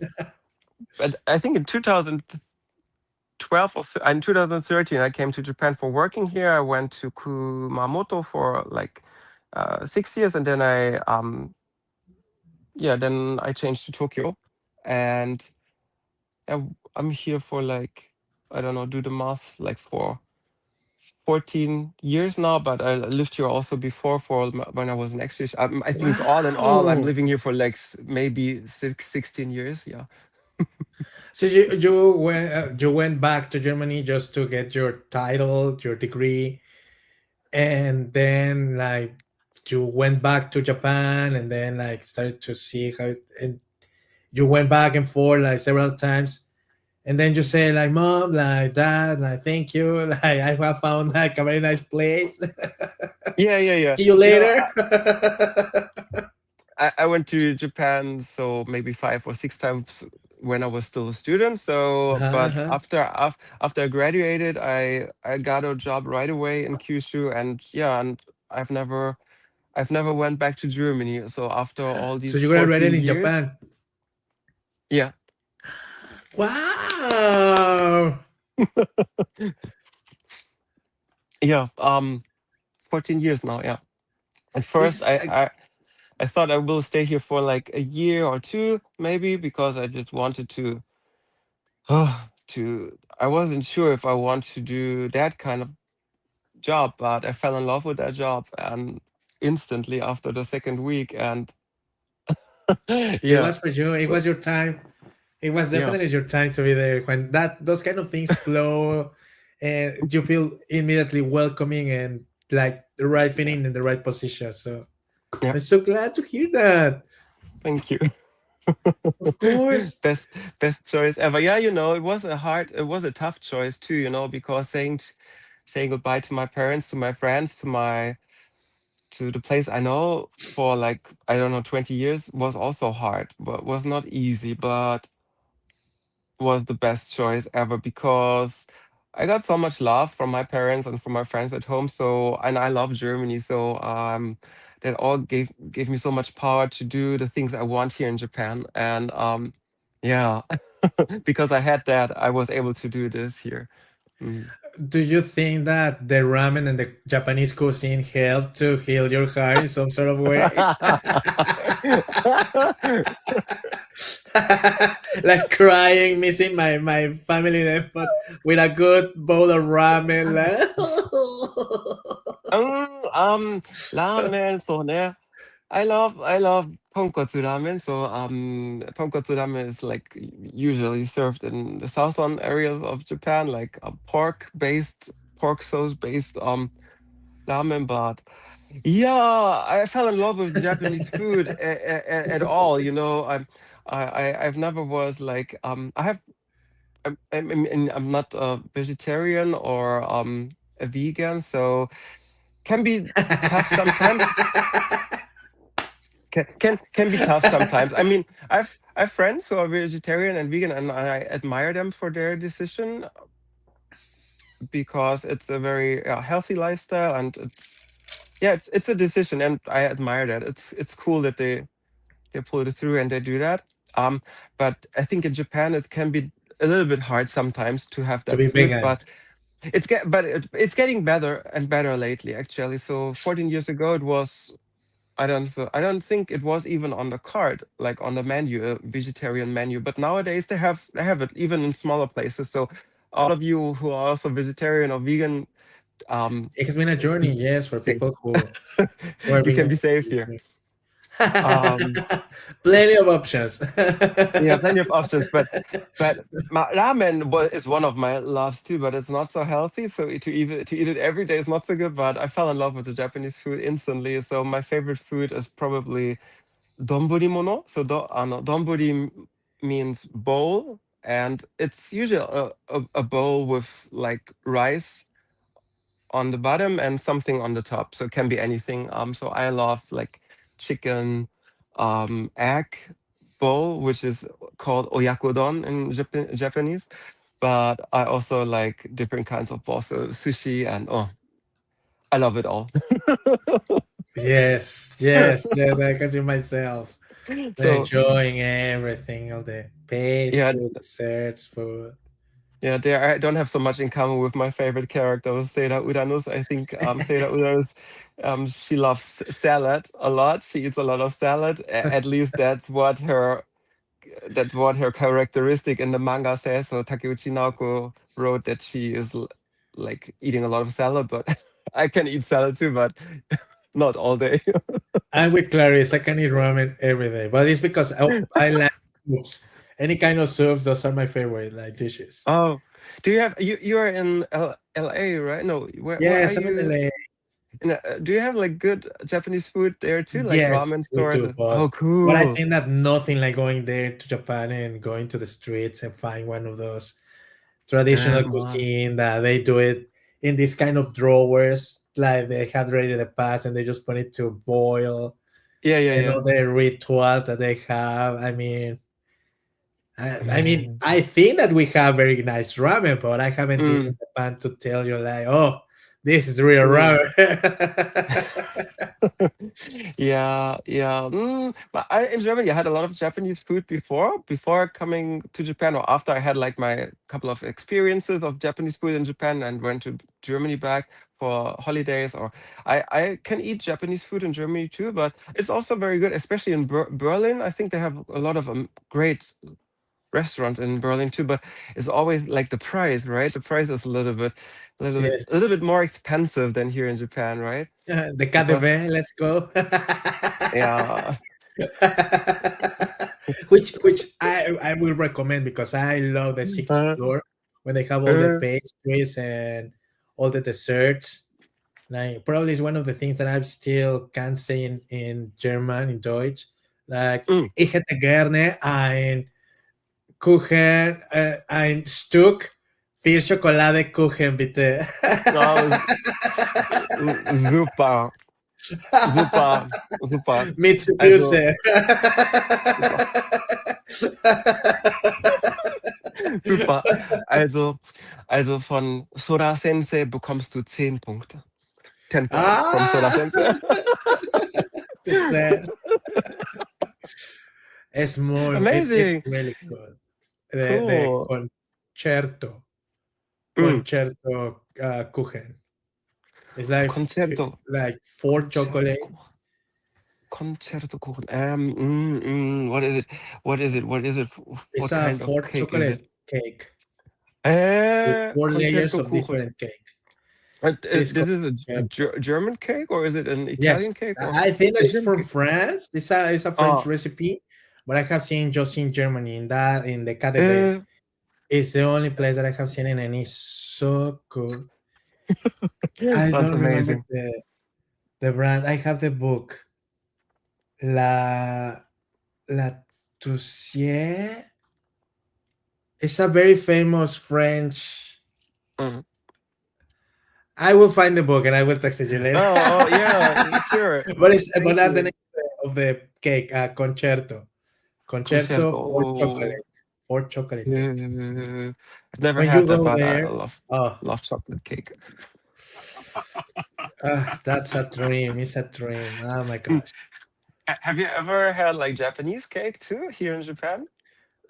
B: but I think in 2012 in 2013, I came to Japan for working here. I went to Kumamoto for like 6 years, and then I changed to Tokyo, and I'm here for like, I don't know, do the math, like for 14 years now, but I lived here also before when I was an exchange. I think all in all, I'm
A: Wow.
B: living here for like maybe 16 years. Yeah.
A: So you went back to Germany just to get your title, your degree, and then like you went back to Japan, and then like started to see how and you went back and forth like several times, and then you say like, mom, like, dad, like, thank you, like, I have found like a very nice place.
B: Yeah, yeah, yeah.
A: See you
B: You know,
A: later.
B: I went to Japan so maybe 5 or 6 times when I was still a student. So, but
A: Uh-huh.
B: after I graduated, I got a job right away in Kyushu, and yeah, and I've never I've never went back to Germany. So after all
A: So
B: these
A: you graduated
B: 14
A: in
B: years,
A: Japan.
B: yeah.
A: Wow.
B: Yeah, 14 years now, yeah. At
A: This
B: first,
A: is
B: I thought I will stay here for like a year or two, maybe, because I just wanted I wasn't sure if I want to do that kind of job, but I fell in love with that job and instantly after the second week, and
A: it
B: yeah,
A: was for you. It
B: so
A: was your time. It was
B: yeah,
A: definitely your time to be there when that those kind of things flow, and you feel immediately welcoming and like the right
B: yeah,
A: feeling in the right position. So
B: yeah.
A: I'm so glad to hear that.
B: Thank you.
A: Of course.
B: Best choice ever. Yeah, it was a tough choice too, because saying goodbye to my parents, to my friends, to the place I know for like, I don't know, 20 years was also hard, but was not easy, but was the best choice ever because I got so much love from my parents and from my friends at home. So, and I love Germany. So, that all gave me so much power to do the things I want here in Japan. And yeah, because I had that, I was able to do this here. Mm.
A: Do you think that the ramen and the Japanese cuisine help to heal your heart in some sort of way? Like crying, missing my family there, but with a good bowl of ramen. Like,
B: ramen, so ne. I love tonkotsu ramen. So tonkotsu ramen is like usually served in the southern area of Japan, like a pork sauce based ramen. But yeah, I fell in love with Japanese food at all. I've never was like I have I'm not a vegetarian or a vegan, so can be tough sometimes. Can be tough sometimes. I mean, I've friends who are vegetarian and vegan, and I admire them for their decision because it's a very healthy lifestyle, and it's a decision, and I admire that. It's cool that they pull it through and they do that. Um, but I think in Japan it can be a little bit hard sometimes to have
A: To
B: that
A: be
B: food,
A: vegan.
B: but it's getting better and better lately, actually. So 14 years ago it was I don't think it was even on the card, like on the menu, a vegetarian menu. But nowadays they have it even in smaller places. So all of you who are also vegetarian or vegan,
A: It has been a journey,
B: be
A: yes, for
B: safe.
A: people who are
B: You can
A: vegan.
B: be safe here. Um,
A: Plenty of options.
B: yeah, plenty of options, but ramen is one of my loves too. But it's not so healthy. So to eat it every day is not so good. But I fell in love with the Japanese food instantly. So my favorite food is probably donburi mono. So donburi means bowl, and it's usually a bowl with like rice on the bottom and something on the top. So it can be anything. So I love like chicken, egg bowl, which is called oyakodon in Japanese. But I also like different kinds of balls, so sushi, and I love it all.
A: Yes, yes, yes. I can see myself
B: So
A: enjoying everything, all the
B: yeah,
A: pastries, desserts, food.
B: yeah, there I don't have so much in common with my favorite character, Seira Uranus. I think Seira Uranus, she loves salad a lot. She eats a lot of salad. At least that's what her characteristic in the manga says. So Takeuchi Naoko wrote that she is like eating a lot of salad, but I can eat salad too, but not all day.
A: I'm with Clarice. I can eat ramen every day, but it's because I like soups. Any kind of soups, those are my favorite like dishes.
B: Oh, do you have you are in LA, right? No, where are
A: Yes, I'm in
B: you?
A: LA.
B: Do you have like good Japanese food there too, like
A: Yes,
B: ramen
A: we
B: stores?
A: do.
B: Oh,
A: But I
B: cool.
A: think that nothing like going there to Japan and going to the streets and find one of those traditional
B: Wow.
A: cuisine that they do it in these kind of drawers, like they had ready the past and they just put it to boil
B: Yeah, yeah,
A: and
B: yeah.
A: all the ritual that they have. I mean,
B: Man.
A: I think that we have very nice ramen, but I haven't been in
B: Mm,
A: Japan to tell you like, oh, this is real
B: mm.
A: ramen.
B: Yeah, yeah. But in Germany, I had a lot of Japanese food before coming to Japan, or after I had like my couple of experiences of Japanese food in Japan and went to Germany back for holidays. Or I can eat Japanese food in Germany too, but it's also very good, especially in Berlin. I think they have a lot of great restaurants in Berlin too, but it's always like the price, right? The price is a little bit
A: Yes.
B: more expensive than here in Japan, right?
A: The
B: Because
A: KDV, let's go.
B: yeah.
A: which I will recommend because I love the sixth
B: Uh,
A: floor when they have all the
B: uh,
A: pastries and all the desserts. Like probably is one of the things that I still can't say in German, in Deutsch. Like
B: mm.
A: ich hätte gerne ein Kuchen, ein Stück viel Schokoladekuchen, bitte.
B: Oh, super, super, super. Also
A: Mitsubishi.
B: super, super. Also von Soda Sensei bekommst du 10 Punkte. 10 points from Soda
A: Ah,
B: Sensei.
A: it's it's
B: Amazing.
A: really good. The
B: Cool. Mm.
A: concerto kuchen. It's like
B: Concerto.
A: like four
B: Concerto Kuchen.
A: chocolates.
B: Concerto Kuchen. What is it? What is it? What is it?
A: It's
B: What
A: a
B: kind of
A: four
B: cake is it?
A: chocolate cake with four layers
B: Concerto
A: of
B: Kuchen.
A: different cake. It is
B: This
A: called
B: is a
A: concerto.
B: German cake or is it an
A: Yes,
B: Italian cake or
A: I think that
B: a
A: is
B: German
A: from
B: cake?
A: France. It's a French
B: Oh,
A: recipe, but I have seen just in Germany in the KDB.
B: uh,
A: It's the only place that I have seen it, and it's so good. I
B: sounds
A: don't remember
B: amazing.
A: the brand. I have the book. La La Toussier. It's a very famous French.
B: Mm.
A: I will find the book and I will text it you later.
B: Oh, oh, yeah, sure.
A: But
B: Thank
A: that's the name
B: you.
A: of the cake. Concerto. Concerto
B: Concerto.
A: for
B: Oh,
A: chocolate. For chocolate cake.
B: I've never
A: When you
B: had that,
A: go
B: but I
A: there, oh,
B: love chocolate cake.
A: that's a dream. It's a dream. Oh my
B: Mm.
A: gosh.
B: Have you ever had like Japanese cake too here in Japan?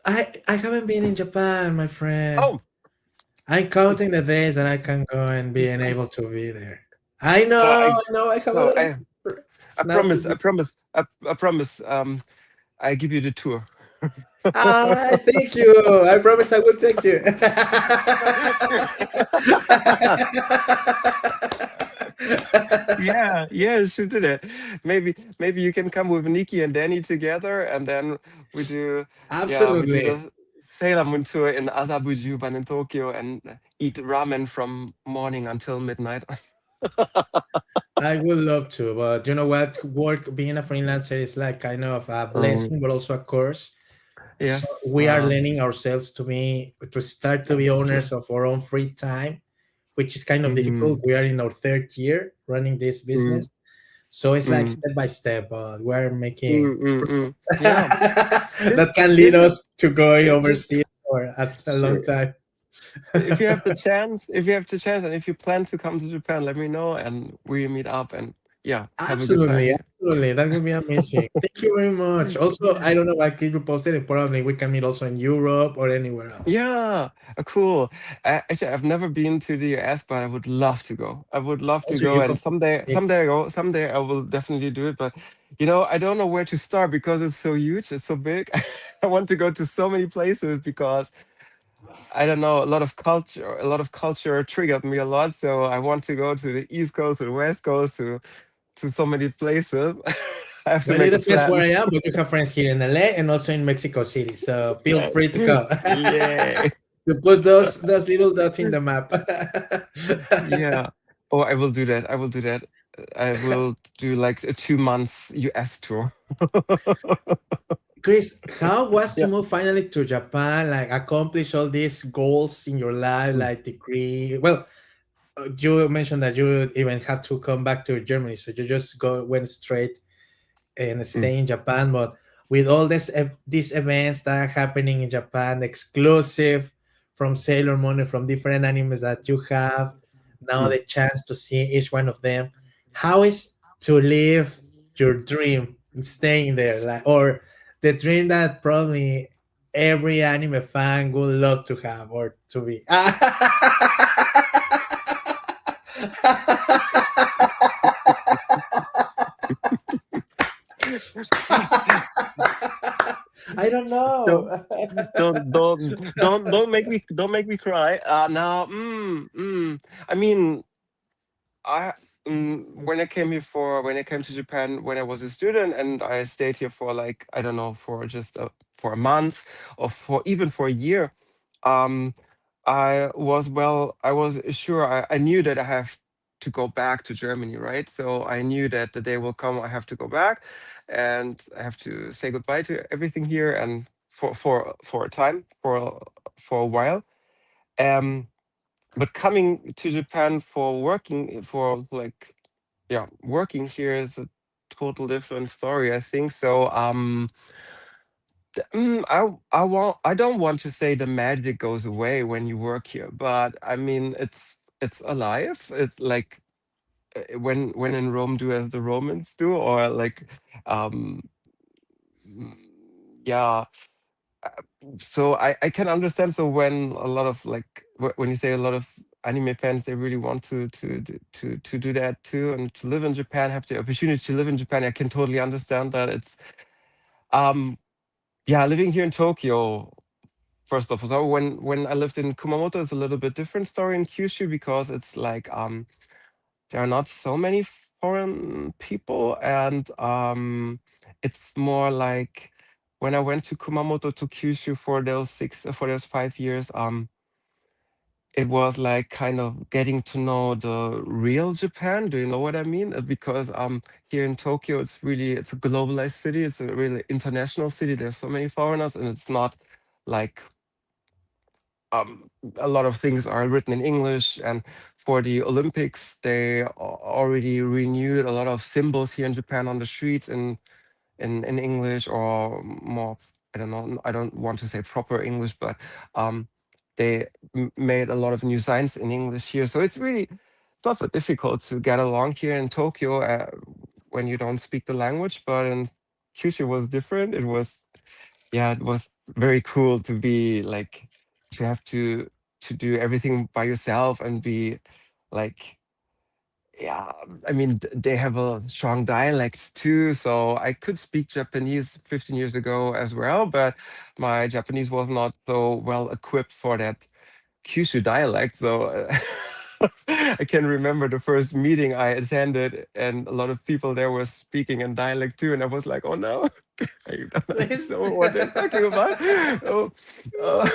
A: I haven't been in Japan, my friend.
B: Oh,
A: I'm counting the days that I can go and being able to be there. I
B: so
A: know,
B: I
A: I know. I have a
B: so
A: lot of
B: I
A: friends
B: I
A: now to
B: promise I
A: visit.
B: promise I promise I give you the tour.
A: Ah, thank you. I promise I will take you.
B: Yeah, yeah, should do that. Maybe you can come with Nikki and Danny together, and then we do, yeah, we do
A: Absolutely.
B: the Sailor Moon tour in Asabujuban in Tokyo and eat ramen from morning until midnight.
A: I would love to, but you know what? Work being a freelancer is like kind of a
B: Um,
A: blessing, but also a curse. So
B: yes,
A: we are learning ourselves to start to be
B: that's true.
A: owners of our own free time, which is kind of difficult.
B: Mm,
A: We are in our third year running this
B: mm,
A: business, so it's like
B: mm,
A: step by step. But we're making
B: mm, mm, mm. Yeah, this,
A: that can lead
B: this is
A: us to going
B: just
A: overseas for a long
B: sure.
A: time.
B: If you have the chance, if you have the chance, and if you plan to come to Japan, let me know, and we meet up and yeah, have a good time
A: Absolutely,
B: here.
A: absolutely. That would be amazing. Thank you very much. Also, I don't know, I keep you posted, and probably we can meet also in Europe or anywhere else.
B: Yeah, cool. Actually, I've never been to the US, but I would love to go. I would love to
A: Also,
B: go,
A: you
B: and
A: can.
B: someday I will definitely do it. But I don't know where to start because it's so huge, it's so big. I want to go to so many places because I don't know, a lot of culture triggered me a lot. So I want to go to the East Coast, to the West Coast, to so many places. I have to
A: Well, it
B: make a
A: depends where
B: plan.
A: I am, but you have friends here in LA and also in Mexico City. So feel
B: Yeah.
A: free to come.
B: Yay.
A: To put those little dots in the map.
B: Yeah. Oh, I will do that. I will do that. I will do like a 2 months US tour.
A: Chris, how was to
B: Yeah.
A: move finally to Japan? Like accomplish all these goals in your life,
B: Mm,
A: like degree. Well, you mentioned that you even had to come back to Germany, so you just went straight and
B: mm,
A: stay in Japan. But with all these events that are happening in Japan, exclusive from Sailor Moon and from different animes that you have now
B: mm.
A: the chance to see each one of them, how is to live your dream and staying there, like or the dream that probably every anime fan would love to have or to be. I don't
B: Don't
A: know.
B: don't make me cry. Now, I mean, I when I came to Japan when I was a student and I stayed here for like I don't know for just for a month or for even for a year. um I was sure I knew that I have to go back to Germany, right? So I knew that the day will come I have to go back and I have to say goodbye to everything here and for a time for a while. um but coming to Japan for working for like yeah working here is a total different story, I think. So I don't want to say the magic goes away when you work here, but I mean it's alive. It's like when in Rome do as the Romans do, or like um mm, yeah. uh, So I can understand. So when a lot of like when you say a lot of anime fans, they really want to do that too and to live in Japan, have the opportunity to live in Japan. I can totally understand that. It's um yeah, living here in Tokyo first of all. So when I lived in Kumamoto, it's a little bit different story in Kyushu because it's like there are not so many foreign people, and it's more like when I went to Kumamoto to Kyushu for those 5 years, it was like kind of getting to know the real Japan. Do you know what I mean? Because here in Tokyo, it's a globalized city. It's a really international city. There's so many foreigners, and it's not like um, a lot of things are written in English. And for the Olympics, they already renewed a lot of symbols here in Japan on the streets in English, or more, I don't know, I don't want to say proper English, but um, they made a lot of new signs in English here. So it's not so difficult to get along here in Tokyo when you don't speak the language. But in Kyushu was different. Yeah, it was very cool to be like, to have to do everything by yourself and be like, yeah, I mean, they have a strong dialect too. So I could speak Japanese 15 years ago as well, but my Japanese was not so well equipped for that Kyushu dialect. So I can remember the first meeting I attended, and a lot of people there were speaking in dialect too. And I was like, oh no, I don't
A: Please.
B: understand what they're talking about. Oh, uh,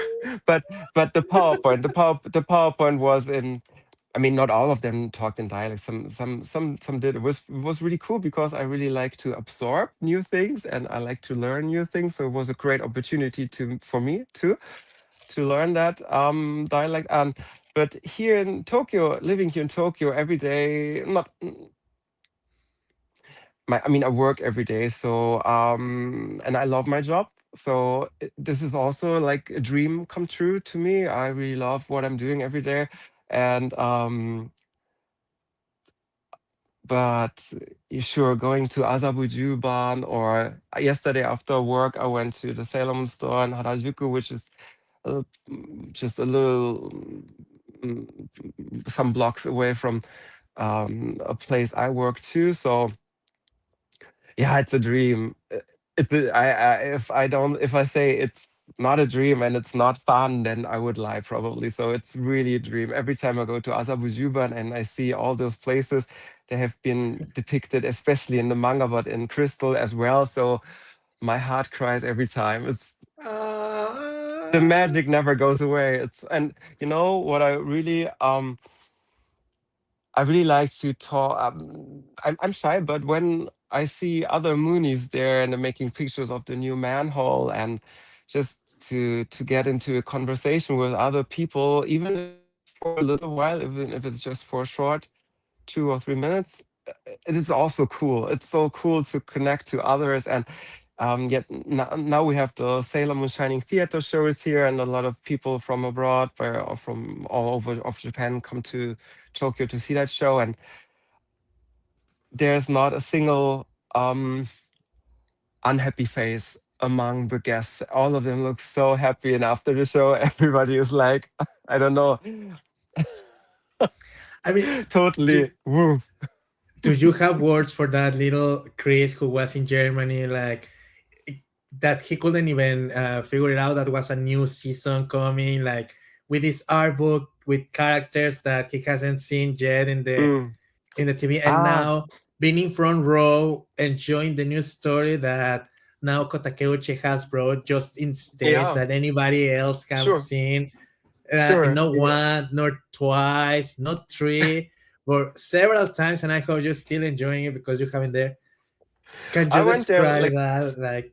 B: but the PowerPoint was in, I mean, not all of them talked in dialect. Some did. It was really cool because I really like to absorb new things and I like to learn new things. So it was a great opportunity for me to learn that dialect. And but here in Tokyo, living here in Tokyo every day, not I mean, I work every day, so and I love my job. So this is also like a dream come true to me. I really love what I'm doing every day, and but sure, going to Azabujuban, or yesterday after work, I went to the Salem store in Harajuku, which is just a little some blocks away from a place I work too. So yeah, it's a dream. If I say it's not a dream and it's not fun, then I would lie probably. So it's really a dream. Every time I go to Azabujuban and I see all those places, they have been depicted, especially in the manga, but in crystal as well. So my heart cries every time. It's the
A: Uh,
B: magic never goes away. It's and you know what I really like to talk. I'm shy, but when I see other Moonies there and they're making pictures of the new manhole, and just to get into a conversation with other people, even if it's for a little while, even if it's just for a short 2 or 3 minutes, it is also cool. It's so cool to connect to others. And yet now we have the Sailor Moon Shining Theater shows here, and a lot of people from abroad or from all over of Japan come to Tokyo to see that show. And there's not a single unhappy face among the guests. All of them look so happy. And after the show, everybody is like, I don't know,
A: I mean, do,
B: totally woo.
A: do you have words for that little Chris who was in Germany, like that he couldn't even figure it out that was a new season coming, like with this art book with characters that he hasn't seen yet
B: Mm.
A: in the TV, and
B: Ah,
A: now being in front row enjoying the new story that now Kotakeuchi has brought just in stage
B: yeah,
A: that anybody else have
B: sure,
A: seen,
B: sure.
A: not
B: Yeah.
A: one, not twice, not three, but several times, and I hope you're still enjoying it because you haven't there. Can
B: I
A: you
B: went there
A: describe
B: like,
A: that, like,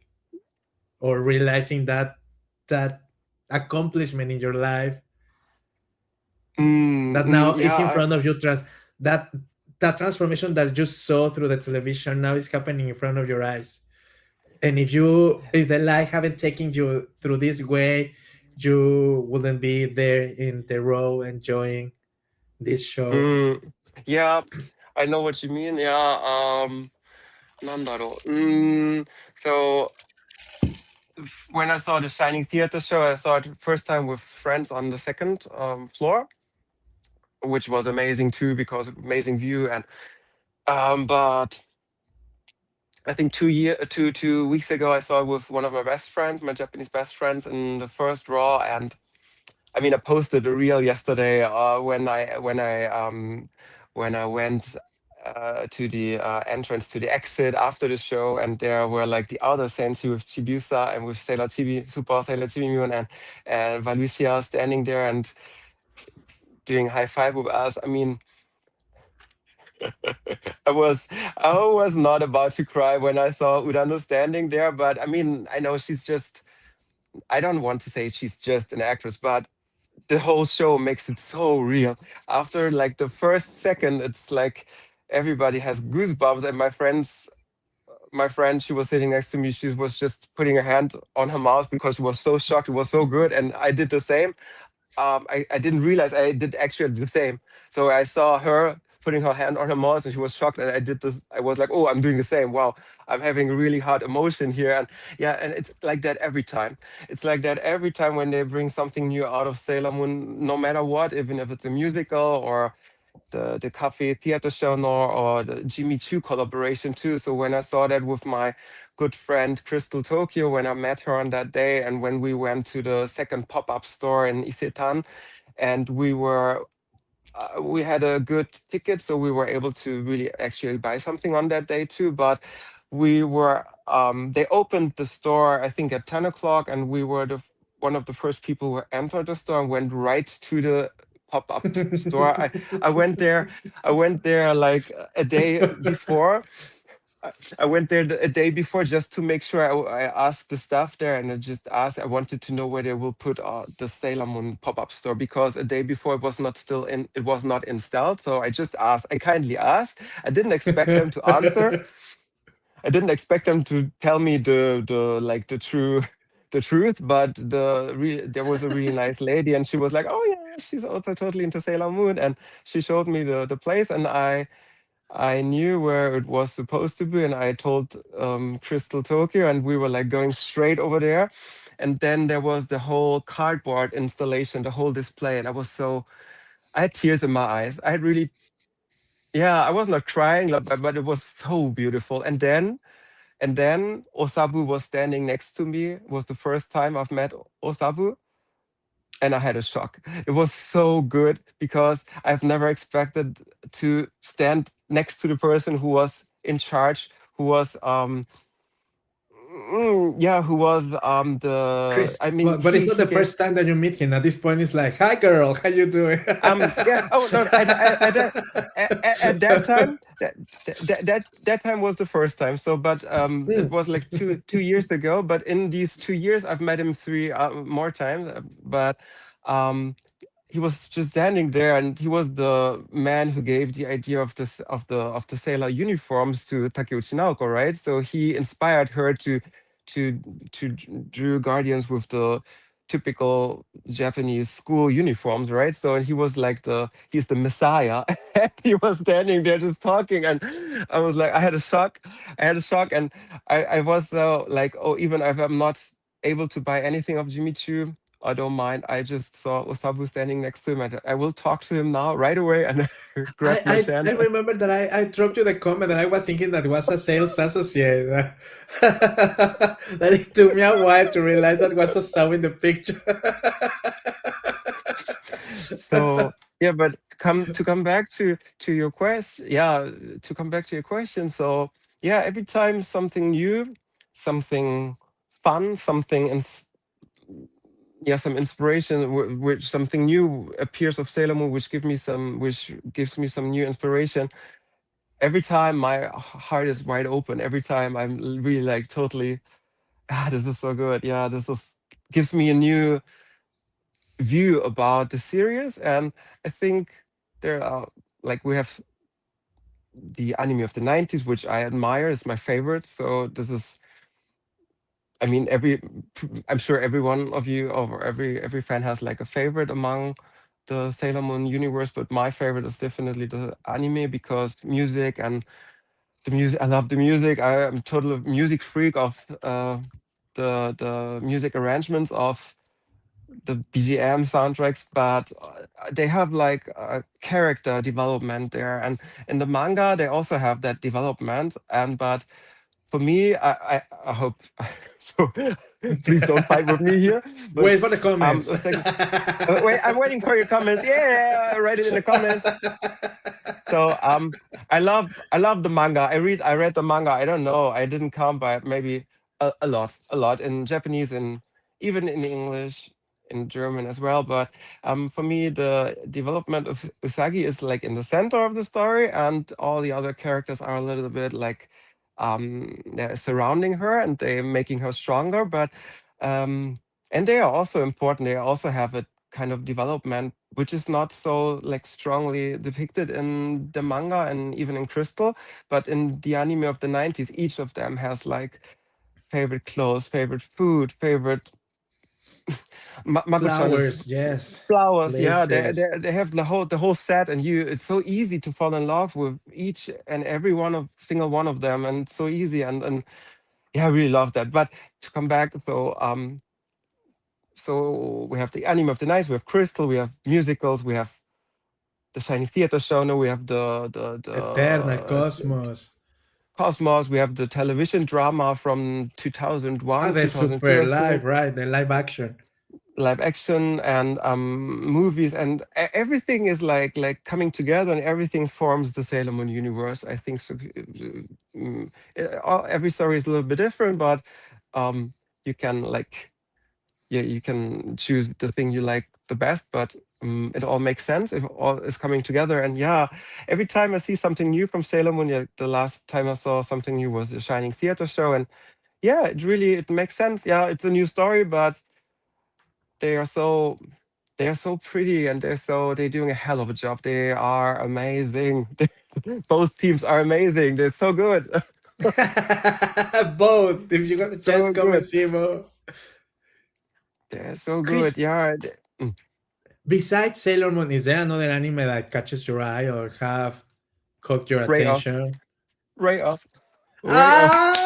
A: or realizing that accomplishment in your life that now is
B: yeah,
A: in front of you, that that transformation that you saw through the television now is happening in front of your eyes, and if the life haven't taken you through this way, you wouldn't be there in the row enjoying this show.
B: yeah, I know what you mean. Yeah, なんだろう。So when I saw the Shining Theater show, I saw it first time with friends on the second floor, which was amazing too because amazing view. And but I think 2 weeks ago, I saw it with one of my best friends, my Japanese best friends, in the first raw. And I mean, I posted a reel yesterday when I went to the entrance to the exit after the show, and there were like the other Senshi with Chibiusa and with Sailor Chibi, Super Sailor Chibi Moon, and Valucia standing there and doing high five with us. I mean, I was I was not about to cry when I saw Urano standing there, but I mean, I know she's just, I don't want to say she's just an actress, but the whole show makes it so real. After like the first second, it's like everybody has goosebumps. And my friend, she was sitting next to me. She was just putting her hand on her mouth because she was so shocked. It was so good, and I did the same. I didn't realize I did actually the same. So I saw her putting her hand on her mouth, and she was shocked. And I did this. I was like, "Oh, I'm doing the same. Wow, I'm having a really hard emotion here." And yeah, and it's like that every time. It's like that every time when they bring something new out of Sailor Moon, no matter what, even if it's a musical or the Cafe Theater show, or the Jimmy Choo collaboration too. So when I saw that with my good friend Crystal Tokyo, when I met her on that day, and when we went to the second pop-up store in Isetan, and we had a good ticket, so we were able to really actually buy something on that day too. But they opened the store, I think, at 10 o'clock, and we were one of the first people who entered the store and went right to the pop-up store. I went there like a day before. I went there a day before just to make sure. I asked the staff there, and I just asked. I wanted to know where they will put the Sailor Moon pop-up store, because a day before it was not still in. It was not installed. So I just asked. I kindly asked. I didn't expect them to answer. I didn't expect them to tell me the like the truth. But there was a really nice lady, and she was like, "Oh yeah, she's also totally into Sailor Moon," and she showed me the place, and I knew where it was supposed to be, and I told Crystal Tokyo, and we were like going straight over there. And then there was the whole cardboard installation, the whole display, and I had tears in my eyes. I had really, yeah, I was not crying, like, but it was so beautiful. And then Osabu was standing next to me. It was the first time I've met Osabu, and I had a shock. It was so good because I've never expected to stand next to the person who was in charge, who was yeah, who was the
A: Chris,
B: I mean,
A: but it's not
B: he
A: the
B: gave
A: first time that you meet him. At this point, it's like, "Hi, girl, how you doing?"
B: yeah, oh no, at that time, that time was the first time. So but it
A: Mm.
B: was like 2 years ago. But in these 2 years I've met him three more times. But um he was just standing there, and he was the man who gave the idea of the sailor uniforms to Takeuchi Naoko, right? So he inspired her to drew guardians with the typical Japanese school uniforms, right? So he was like he's the messiah. And he was standing there just talking, and I was like, I had a shock. And I was like, oh, even if I'm not able to buy anything of Jimmy Choo, I don't mind. I just saw Osabu standing next to him, and I will talk to him now right away, and grabbed my
A: I
B: chance.
A: remember that I dropped you the comment that I was thinking that was a sales associate. That it took me a while to realize that was Osamu in the picture.
B: So yeah, but come back to your question. Yeah, to come back to your question. So yeah, every time something new, something fun, some inspiration, which something new appears of Sailor Moon, which gives me some new inspiration. Every time my heart is wide open. Every time I'm really like totally, this is so good. Yeah, this is gives me a new view about the series. And I think there are, like, we have the anime of the 90s, which I admire, is my favorite. So this is, I mean, I'm sure every one of you, or every fan, has like a favorite among the Sailor Moon universe. But my favorite is definitely the anime, because music and the music, I love the music. I am total music freak of the music arrangements of the BGM soundtracks. But they have like a character development there, and in the manga they also have that development. And but for me, I hope so. Please don't fight with me here. But
A: Wait for the comments.
B: the second, wait, I'm waiting for your comments. Yeah, write it in the comments. So I love the manga. I read the manga. I don't know. I didn't count, but maybe a lot in Japanese and even in English, in German as well. But for me, the development of Usagi is like in the center of the story, and all the other characters are a little bit like they're surrounding her and they're making her stronger. But um, and they are also important. They also have a kind of development which is not so like strongly depicted in the manga and even in Crystal, but in the anime of the 90s, each of them has like favorite clothes, favorite food, favorite Mako-chan is
A: Flowers, yes.
B: flowers. Yeah,
A: Places.
B: they have the whole set, and it's so easy to fall in love with each and every one of single one of them, and it's so easy, and yeah, I really love that. But to come back, so we have the anime of the nights, we have Crystal, we have musicals, we have the Shiny Theater show. No, we have
A: Eternal
B: the
A: Cosmos.
B: Cosmos. We have the television drama from
A: Ah,
B: 2001,
A: the
B: 2002,
A: super
B: I think.
A: live, right? The live action.
B: Live action and movies, and everything is like coming together, and everything forms the Sailor Moon universe. I think so. Every story is a little bit different, but um, you can like yeah, you can choose the thing you like the best, but it all makes sense if all is coming together. And yeah, every time I see something new from Sailor Moon, yeah, the last time I saw something new was the Shining Theater show, and yeah, it makes sense. Yeah, it's a new story, but they are so they are so pretty, and they're doing a hell of a job. They are amazing. Both teams are amazing. They're so good.
A: Both. If you got the chance,
B: So
A: come and
B: good.
A: see both.
B: They're so good.
A: Chris,
B: Yeah.
A: besides Sailor Moon, is there another anime that catches your eye or have caught your
B: Ray off.
A: attention?
B: Ray off. Ray off.
A: Ah!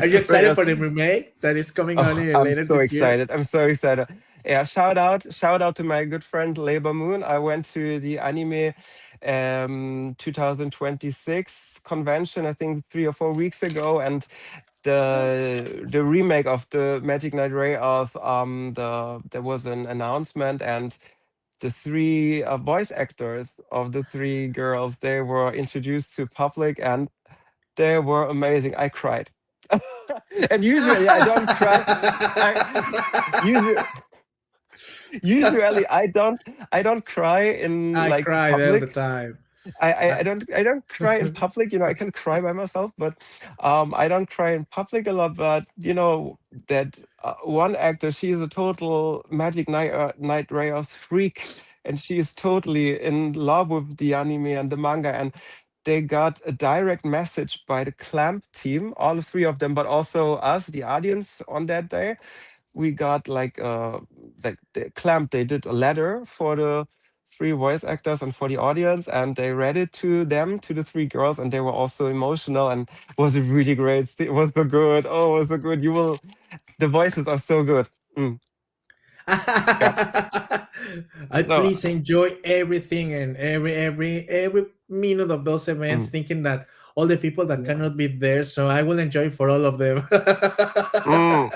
A: Are you
B: Ray
A: excited
B: off.
A: for the remake that is coming on
B: Oh, I'm
A: later
B: so
A: this year?
B: excited. I'm so excited. Yeah, shout out to my good friend Labor Moon. I went to the anime 2026 convention, I think 3 or 4 weeks ago, and the remake of the Magic Knight Ray of there was an announcement, and the three voice actors of the three girls, they were introduced to public, and they were amazing. I cried. And usually I don't cry. I usually usually I don't cry in
A: I
B: like
A: cried all the
B: public.
A: time.
B: I, I,
A: I-
B: I don't cry in public. I can cry by myself, but I don't cry in public a lot. But that one actor, she's a total Magic Knight Raya's freak, and she is totally in love with the anime and the manga. And they got a direct message by the Clamp team, all three of them, but also us, the audience, on that day. We got like the Clamp. They did a letter for the three voice actors and for the audience, and they read it to them, to the three girls, and they were also emotional, and it was really great. It was so good. Oh, it was so good. The voices are so good. Yeah.
A: I
B: No.
A: please enjoy everything and every minute of those events,
B: mm,
A: thinking that all the people that
B: yeah.
A: cannot be there, so I will enjoy for all of them.
B: Mm.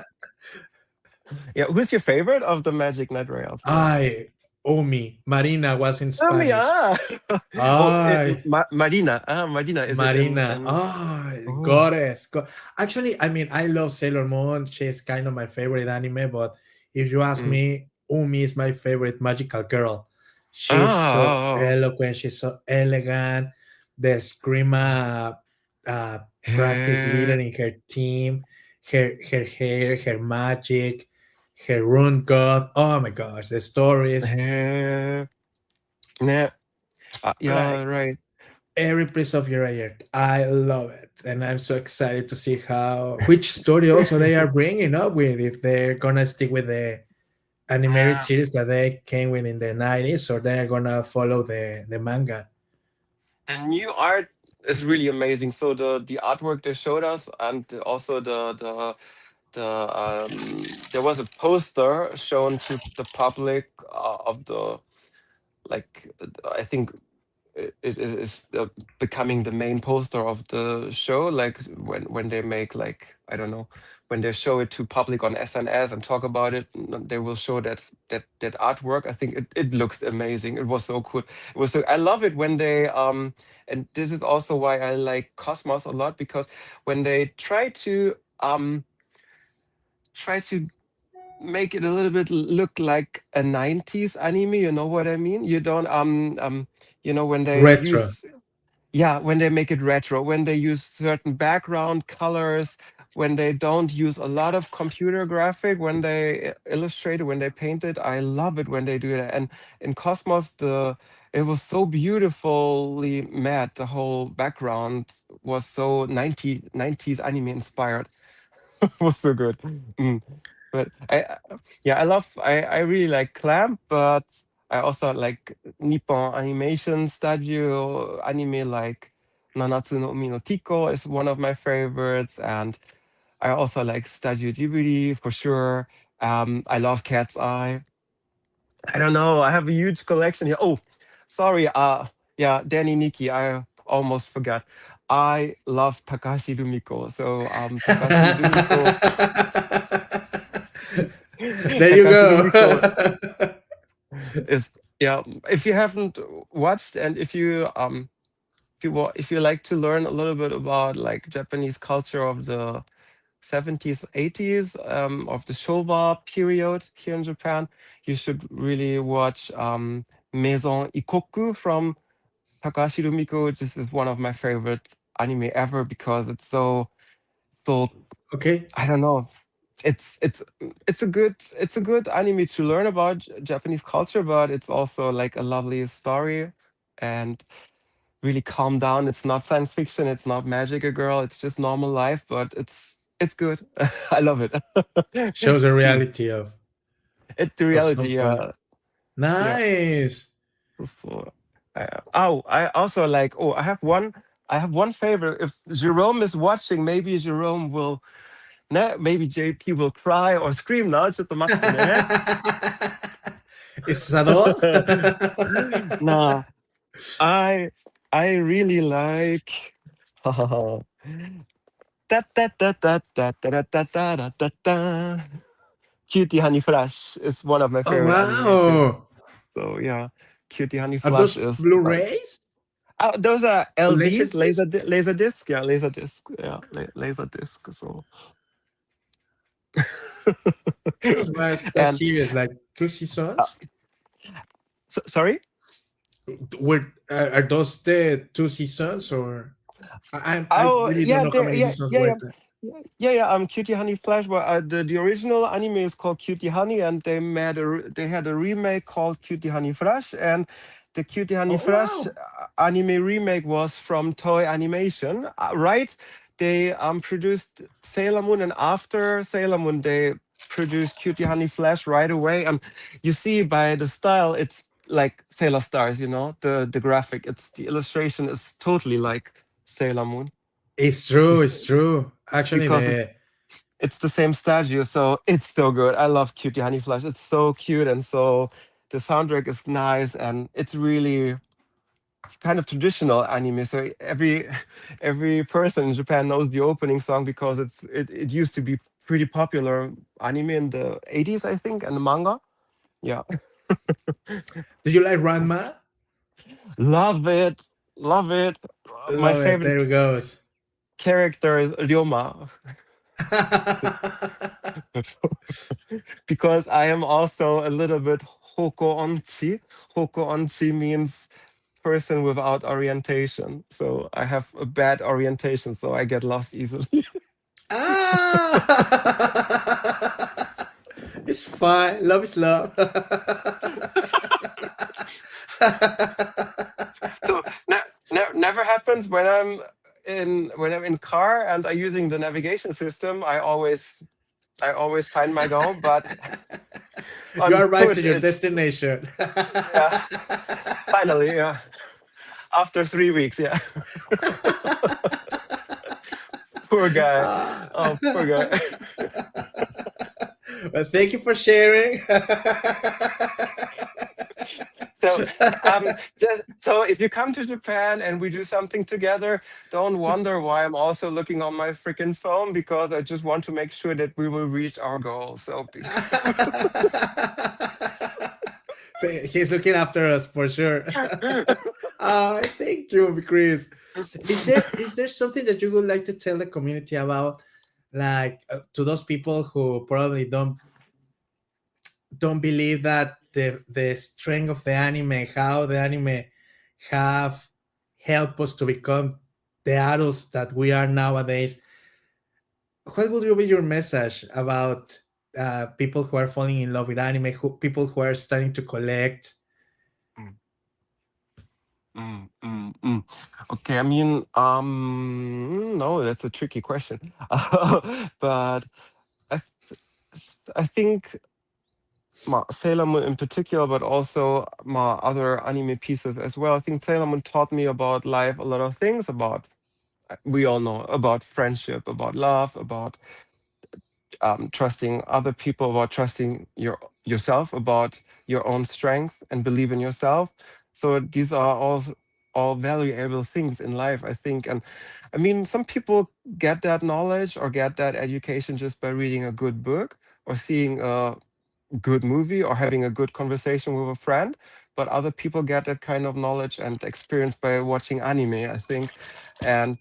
B: Yeah. Who's your favorite of the Magic Knight Royale girls?
A: Ay, Omi, Marina was in Spanish.
B: Yeah. Oh,
A: Ay,
B: Marina. Marina. Is it in?
A: Marina. Oh,
B: Oh.
A: goddess. Actually, I mean, I love Sailor Moon. She's kind of my favorite anime, but if you ask
B: Mm.
A: me, Umi is my favorite magical girl. She's so
B: Ah.
A: eloquent. She's so elegant. The Screama uh, practice leader
B: Yeah.
A: in her team, her hair, her magic, her rune god. Oh my gosh, the stories.
B: Yeah. Yeah. Yeah.
A: Like
B: Right.
A: every piece of your ear. I love it, and I'm so excited to see how which story also they are bringing up with, if they're gonna stick with the animated
B: Yeah.
A: series that they came with in the 90s, or they're gonna follow the manga.
B: The new art is really amazing. So the artwork they showed us, and also there was a poster shown to the public of the like I think it is becoming the main poster of the show. Like when they make, like, I don't know, when they show it to public on SNS and talk about it, they will show that artwork. I think it looks amazing. It was so cool. It was so, I love it when they and this is also why I like Cosmos a lot, because when they try to make it a little bit look like a 90s anime, you know what I mean? You don't when they
A: Retro.
B: use, yeah, when they make it retro, when they use certain background colors, when they don't use a lot of computer graphic, when they illustrate it, when they paint it. I love it when they do that. And in Cosmos, it was so beautifully made. The whole background was so 90s anime inspired. Was so good. Mm. But yeah, I really like Clamp, but I also like Nippon Animation Studio anime, like Nanatsu no Umi no Tiko is one of my favorites, and I also like Studio Ghibli for sure. I love Cat's Eye. I don't know, I have a huge collection here. Oh, sorry, yeah, Danny Nikki, I almost forgot. I love Takashi Rumiko. So Takashi Rumiko
A: There you
B: Takashi
A: go.
B: Rumiko is, yeah. If you haven't watched, and if you like to learn a little bit about like Japanese culture of the 70s, 80s, of the Showa period here in Japan, you should really watch Maison Ikoku from Takashi Rumiko. This is one of my favorite anime ever, because it's so
A: Okay.
B: I don't know. It's a good anime to learn about Japanese culture, but it's also like a lovely story and really calm down. It's not science fiction. It's not magic, a girl. It's just normal life, but it's good. I love it.
A: Shows the
B: Mm.
A: reality of
B: It's the
A: some
B: reality.
A: part.
B: Yeah, yeah.
A: Nice.
B: So, I also like. Oh, I have one. I have one favorite. If Jerome is watching, maybe Jerome will. Maybe JP will cry or scream now. ちょっと待ってね.
A: Is Sado?
B: Nah, I I really like. Da, da, da, da, da, da, da, da, da, da, da. Cutie Honey Flash is one of my
A: Oh
B: favorite anime too.
A: wow.
B: So yeah, Cutie Honey
A: Are
B: Flash
A: those
B: is like,
A: Blu-rays?
B: those are
A: Or laser
B: LDs,
A: disc?
B: laser disc, yeah, laser disc, yeah, laser disc. So
A: How was that
B: and
A: series? Like two
B: uh,
A: seasons?
B: sorry.
A: Are those the two seasons, or I
B: Oh
A: really don't
B: yeah,
A: know how
B: there,
A: many
B: yeah,
A: seasons
B: yeah,
A: were
B: yeah.
A: there.
B: Yeah. Cutie Honey Flash. Well, the original anime is called Cutie Honey, and they had a remake called Cutie Honey Flash, and the Cutie Honey
A: Oh
B: Flash
A: wow.
B: anime remake was from Toei Animation, right? They produced Sailor Moon, and after Sailor Moon, they produced Cutie Honey Flash right away. And you see by the style, it's like Sailor Stars. You know, the graphic, the illustration is totally like Sailor Moon.
A: It's true,
B: Just
A: it's true. Actually
B: because
A: the
B: it's the same studio, so it's so good. I love Cutie Honey Flash. It's so cute, and so the soundtrack is nice, and it's kind of traditional anime. So every person in Japan knows the opening song, because it used to be pretty popular anime in the 80s, I think, and the manga. Yeah,
A: do you like Ranma?
B: love it, love it. My
A: Love it. There
B: favorite
A: it goes.
B: character is Ryoma. Because I am also a little bit hoko onchi. Hoko onchi means person without orientation. So I have a bad orientation, so I get lost easily.
A: Ah! It's fine. Love is love.
B: So never happens when I'm in car and I'm using the navigation system. I always find my goal, but
A: You
B: on
A: arrived
B: foot
A: to your
B: it's,
A: destination.
B: yeah, finally, yeah, after 3 weeks, yeah. Poor guy. Oh, poor guy.
A: Well, thank you for sharing.
B: So, just So if you come to Japan and we do something together, don't wonder why I'm also looking on my freaking phone, because I just want to make sure that we will reach our goal. So
A: He's looking after us for sure. Thank you, Chris. Is there something that you would like to tell the community about, like to those people who probably don't believe that the strength of the anime, how the anime have helped us to become the adults that we are nowadays? What would be your message about people who are falling in love with anime, people who are starting to collect?
B: Mm, mm. Okay, I mean, no, that's a tricky question. But I think my Sailor Moon in particular, but also my other anime pieces as well. I think Sailor Moon taught me about life, a lot of things about, we all know about friendship, about love, about trusting other people, about trusting yourself, about your own strength and believe in yourself. So these are all valuable things in life, I think. And I mean, some people get that knowledge or get that education just by reading a good book or seeing a good movie or having a good conversation with a friend. But other people get that kind of knowledge and experience by watching anime, I think. And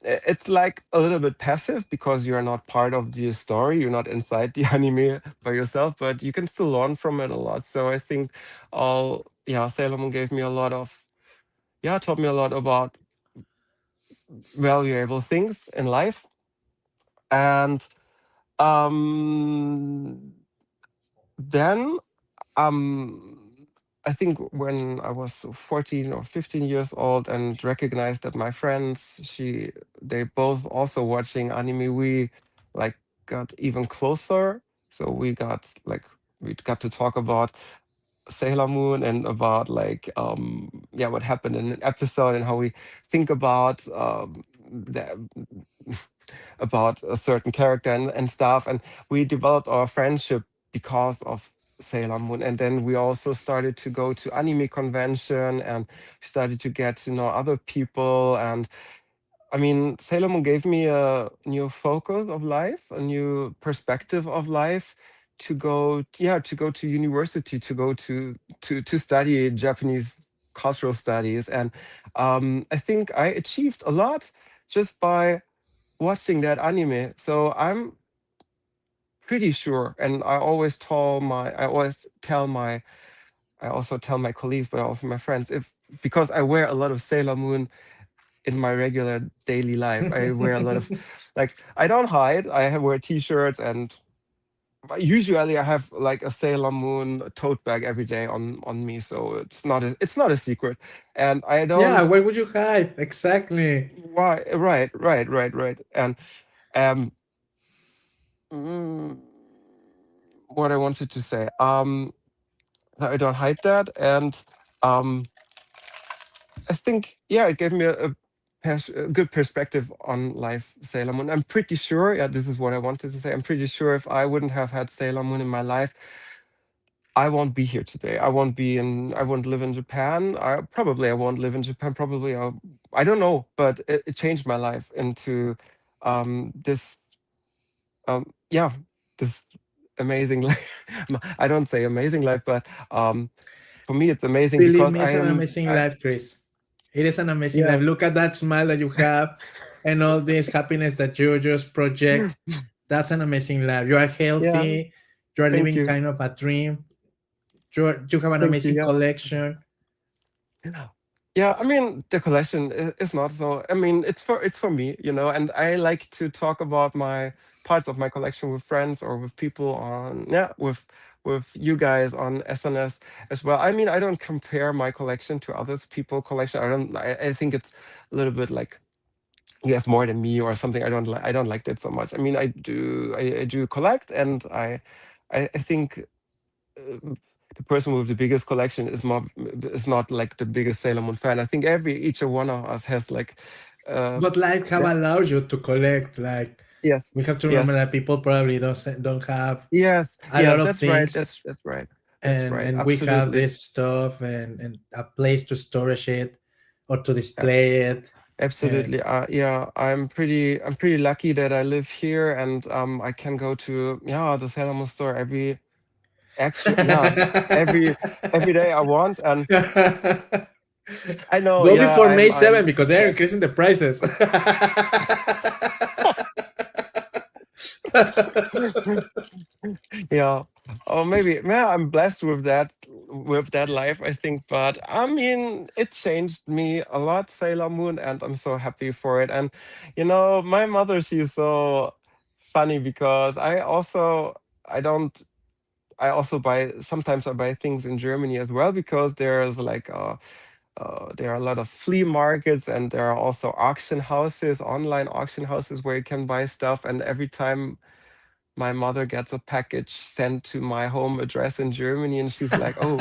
B: it's like a little bit passive because you're not part of the story, you're not inside the anime by yourself, but you can still learn from it a lot. So I think Sailor Moon gave me a lot of, taught me a lot about valuable things in life. And um then um I think when I was 14 or 15 years old and recognized that my friends, they both also watching anime, we like got even closer. So we got to talk about Sailor Moon and about like what happened in an episode and how we think about about a certain character and stuff. And we developed our friendship because of Sailor Moon. And then we also started to go to anime convention and started to get to know other people. And I mean, Sailor Moon gave me a new focus of life, a new perspective of life, to go to university, to go to study Japanese cultural studies. And I think I achieved a lot just by watching that anime. So I'm pretty sure, and I also tell my colleagues, but also my friends, if because I wear a lot of Sailor Moon in my regular daily life. I wear a lot of, like, I don't hide. Wear t-shirts, and usually I have like a Sailor Moon tote bag every day on me. So it's not a secret, and I
A: Yeah,
B: don't.
A: where would you hide? Exactly.
B: Why? Right. And um, mm, what I wanted to say. I don't hide that, and um, I think it gave me a good perspective on life, Sailor Moon. I'm pretty sure. Yeah, this is what I wanted to say. I'm pretty sure if I wouldn't have had Sailor Moon in my life, I won't be here today. I won't live in Japan. I won't live in Japan. Probably I don't know, but it changed my life into this yeah, this amazing life. I don't say amazing life, but for me it's amazing
A: Believe
B: because
A: me, it's an amazing life, Chris. It is an amazing
B: yeah.
A: life. Look at that smile that you have and all this happiness that you just project. That's an amazing life. You are
B: Yeah,
A: healthy. You are
B: thank
A: living
B: you.
A: kind of a dream. You have an
B: Thank you.
A: amazing
B: Yeah.
A: collection.
B: Yeah, I mean the collection is not so. I mean it's for me, and I like to talk about my parts of my collection with friends or with people on with you guys on SNS as well. I mean I don't compare my collection to others people collection. I think it's a little bit like you have more than me or something. I don't like that so much. I mean I do collect, and I think the person with the biggest collection is not like the biggest Sailor Moon fan. I think each one of us has like uh
A: But life have
B: yeah,
A: allowed you to collect. Like
B: yes,
A: we have to remember
B: yes,
A: that people probably don't have a lot
B: yes,
A: of
B: that's right,
A: things.
B: that's right. That's right.
A: and we have
B: Absolutely.
A: this stuff and a place to storage it or to display it. And
B: Absolutely. Yeah, I'm pretty lucky that I live here and I can go to the Sailor Moon store every every day I want. And I know,
A: go
B: yeah,
A: before May 7
B: I'm
A: because they're
B: blessed.
A: increasing the prices.
B: Yeah. Or maybe, yeah, I'm blessed with that life, I think. But I mean, it changed me a lot, Sailor Moon, and I'm so happy for it. And my mother, she's so funny because I don't I also buy sometimes I buy things in Germany as well because there's like there are a lot of flea markets, and there are also auction houses, online auction houses where you can buy stuff. And every time my mother gets a package sent to my home address in Germany, and she's like, "Oh,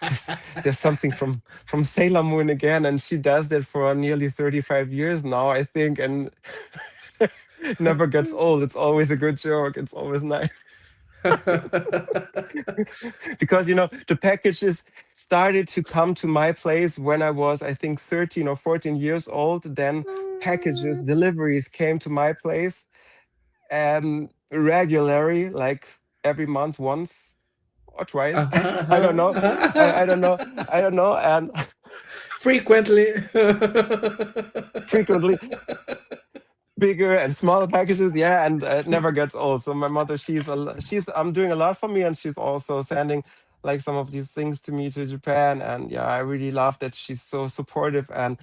B: there's, there's something from Sailor Moon again," and she does that for nearly 35 years now, I think, and never gets old. It's always a good joke. It's always nice. Because the packages started to come to my place when I was, I think, 13 or 14 years old. Then deliveries came to my place regularly, like every month, once or twice. I don't know. I don't know. I don't know. And
A: Frequently.
B: frequently bigger and smaller packages, yeah, and it never gets old. So my mother, she's doing a lot for me, and she's also sending like some of these things to me to Japan. And yeah, I really love that she's so supportive. And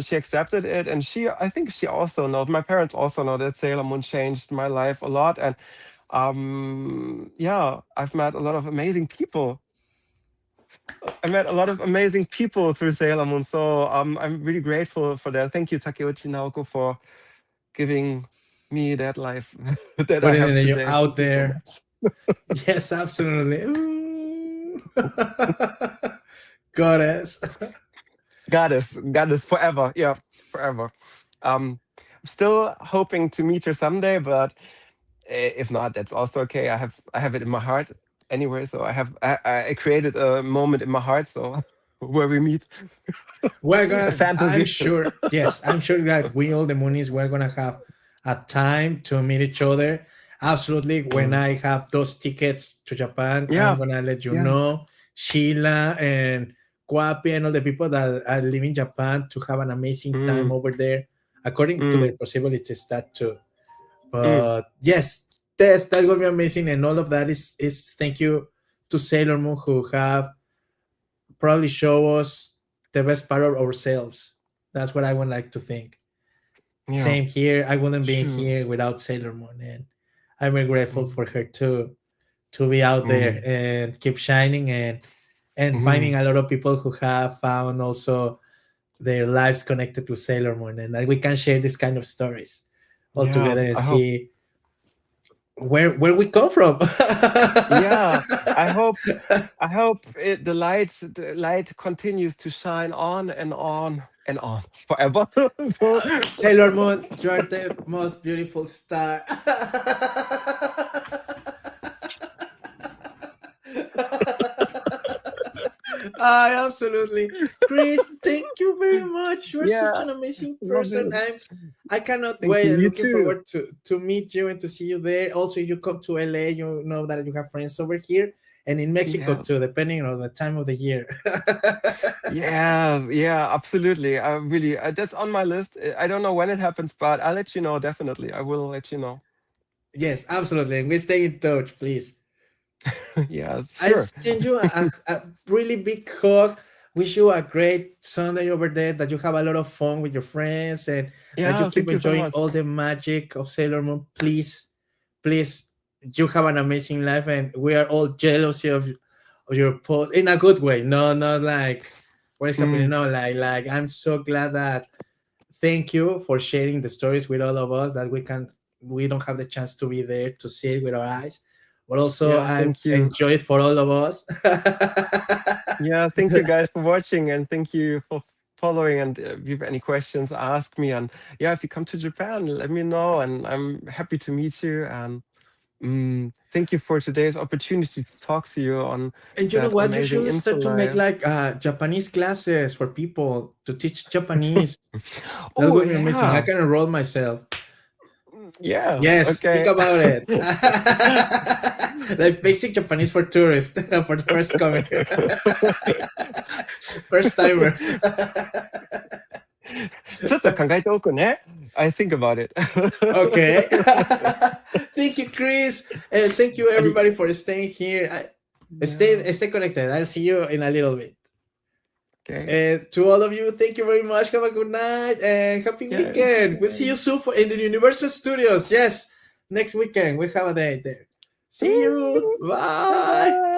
B: she accepted it, and I think she also knows, my parents also know that Sailor Moon changed my life a lot. And yeah, I've met a lot of amazing people. I met a lot of amazing people through Sailor Moon. So I'm really grateful for that. Thank you, Takeuchi Naoko, for giving me that life that I
A: Putting
B: have
A: it
B: today.
A: out
B: Thank you so
A: there.
B: much.
A: Yes, absolutely. Ooh. Goddess.
B: Goddess, forever. Yeah, forever. I'm still hoping to meet her someday, but if not, that's also okay. I have it in my heart anyway. So I created a moment in my heart. So where we meet,
A: We're
B: a
A: gonna, I'm
B: fantasy.
A: sure, yes, I'm sure that we, all the Moonies, we're gonna have a time to meet each other. Absolutely. When
B: Mm.
A: I have those tickets to Japan, I'm
B: Yeah,
A: gonna let you
B: yeah.
A: know, Sheila and Kwapi and all the people that are living in Japan, to have an amazing time
B: Mm,
A: over there, according to their
B: mm,
A: possibilities, that too.
B: mm.
A: But yes, that will be amazing, and all of that is thank you to Sailor Moon, who have probably show us the best part of ourselves. That's what I would like to think.
B: Yeah,
A: Same here. I wouldn't be
B: true.
A: here without Sailor Moon, and I'm very grateful
B: Mm,
A: for her to be out there
B: mm,
A: and keep shining, and finding
B: mm.
A: a lot of people who have found also their lives connected to Sailor Moon, and that we can share this kind of stories all
B: Yeah,
A: together and
B: I hope.
A: see where we come from.
B: Yeah, I hope the light continues to shine on and on and on forever. So
A: Sailor Moon, you are the most beautiful star. I absolutely, Chris. Thank you very much. You're such
B: yeah,
A: an amazing
B: love
A: person.
B: it.
A: I cannot
B: Thank you.
A: wait. I'm
B: You
A: looking
B: too.
A: forward to meet you and to see you there. Also, if you come to LA, you know that you have friends over here and in Mexico
B: Yeah,
A: too, depending on the time of the year.
B: yeah, yeah, absolutely. I really, that's on my list. I don't know when it happens, but I'll let you know. Definitely, I will let you know.
A: Yes, absolutely. And we stay in touch, please.
B: Yeah,
A: I
B: sure.
A: send you a really big hug. Wish you a great Sunday over there. That you have a lot of fun with your friends, and that you
B: Yeah,
A: keep
B: thank you so
A: enjoying
B: much.
A: all the magic of Sailor Moon. Please, please, you have an amazing life, and we are all jealous of your post in a good way. No, not like what is happening.
B: Mm,
A: No, like I'm so glad that, thank you for sharing the stories with all of us, that we don't have the chance to be there to see it with our eyes, but also
B: yeah,
A: I
B: thank you.
A: enjoy it for all of us.
B: Yeah, thank you guys for watching, and thank you for following. And if you have any questions, ask me. And yeah, if you come to Japan, let me know, and I'm happy to meet you. And Thank you for today's opportunity to talk to you on
A: And you know
B: that
A: what? You
B: amazing
A: should
B: info
A: start to make
B: life.
A: like Japanese classes for people to teach Japanese. That
B: Oh
A: would be amazing. I
B: yeah,
A: can enroll myself.
B: yeah.
A: Yes, think
B: Okay.
A: about it. Like basic Japanese for tourists for the first coming, first timers.
B: ちょっと考えておくね. I think about it.
A: Okay. Thank you, Chris, and thank you
B: あり、
A: everybody for staying here.
B: yeah.
A: Stay connected. I'll see you in a little bit.
B: Okay.
A: And to all of you, thank you very much. Have a good night and happy
B: Yeah.
A: weekend. We'll see you soon in the Universal Studios. Yes, next weekend we have a day there. See you. Bye.
B: Bye.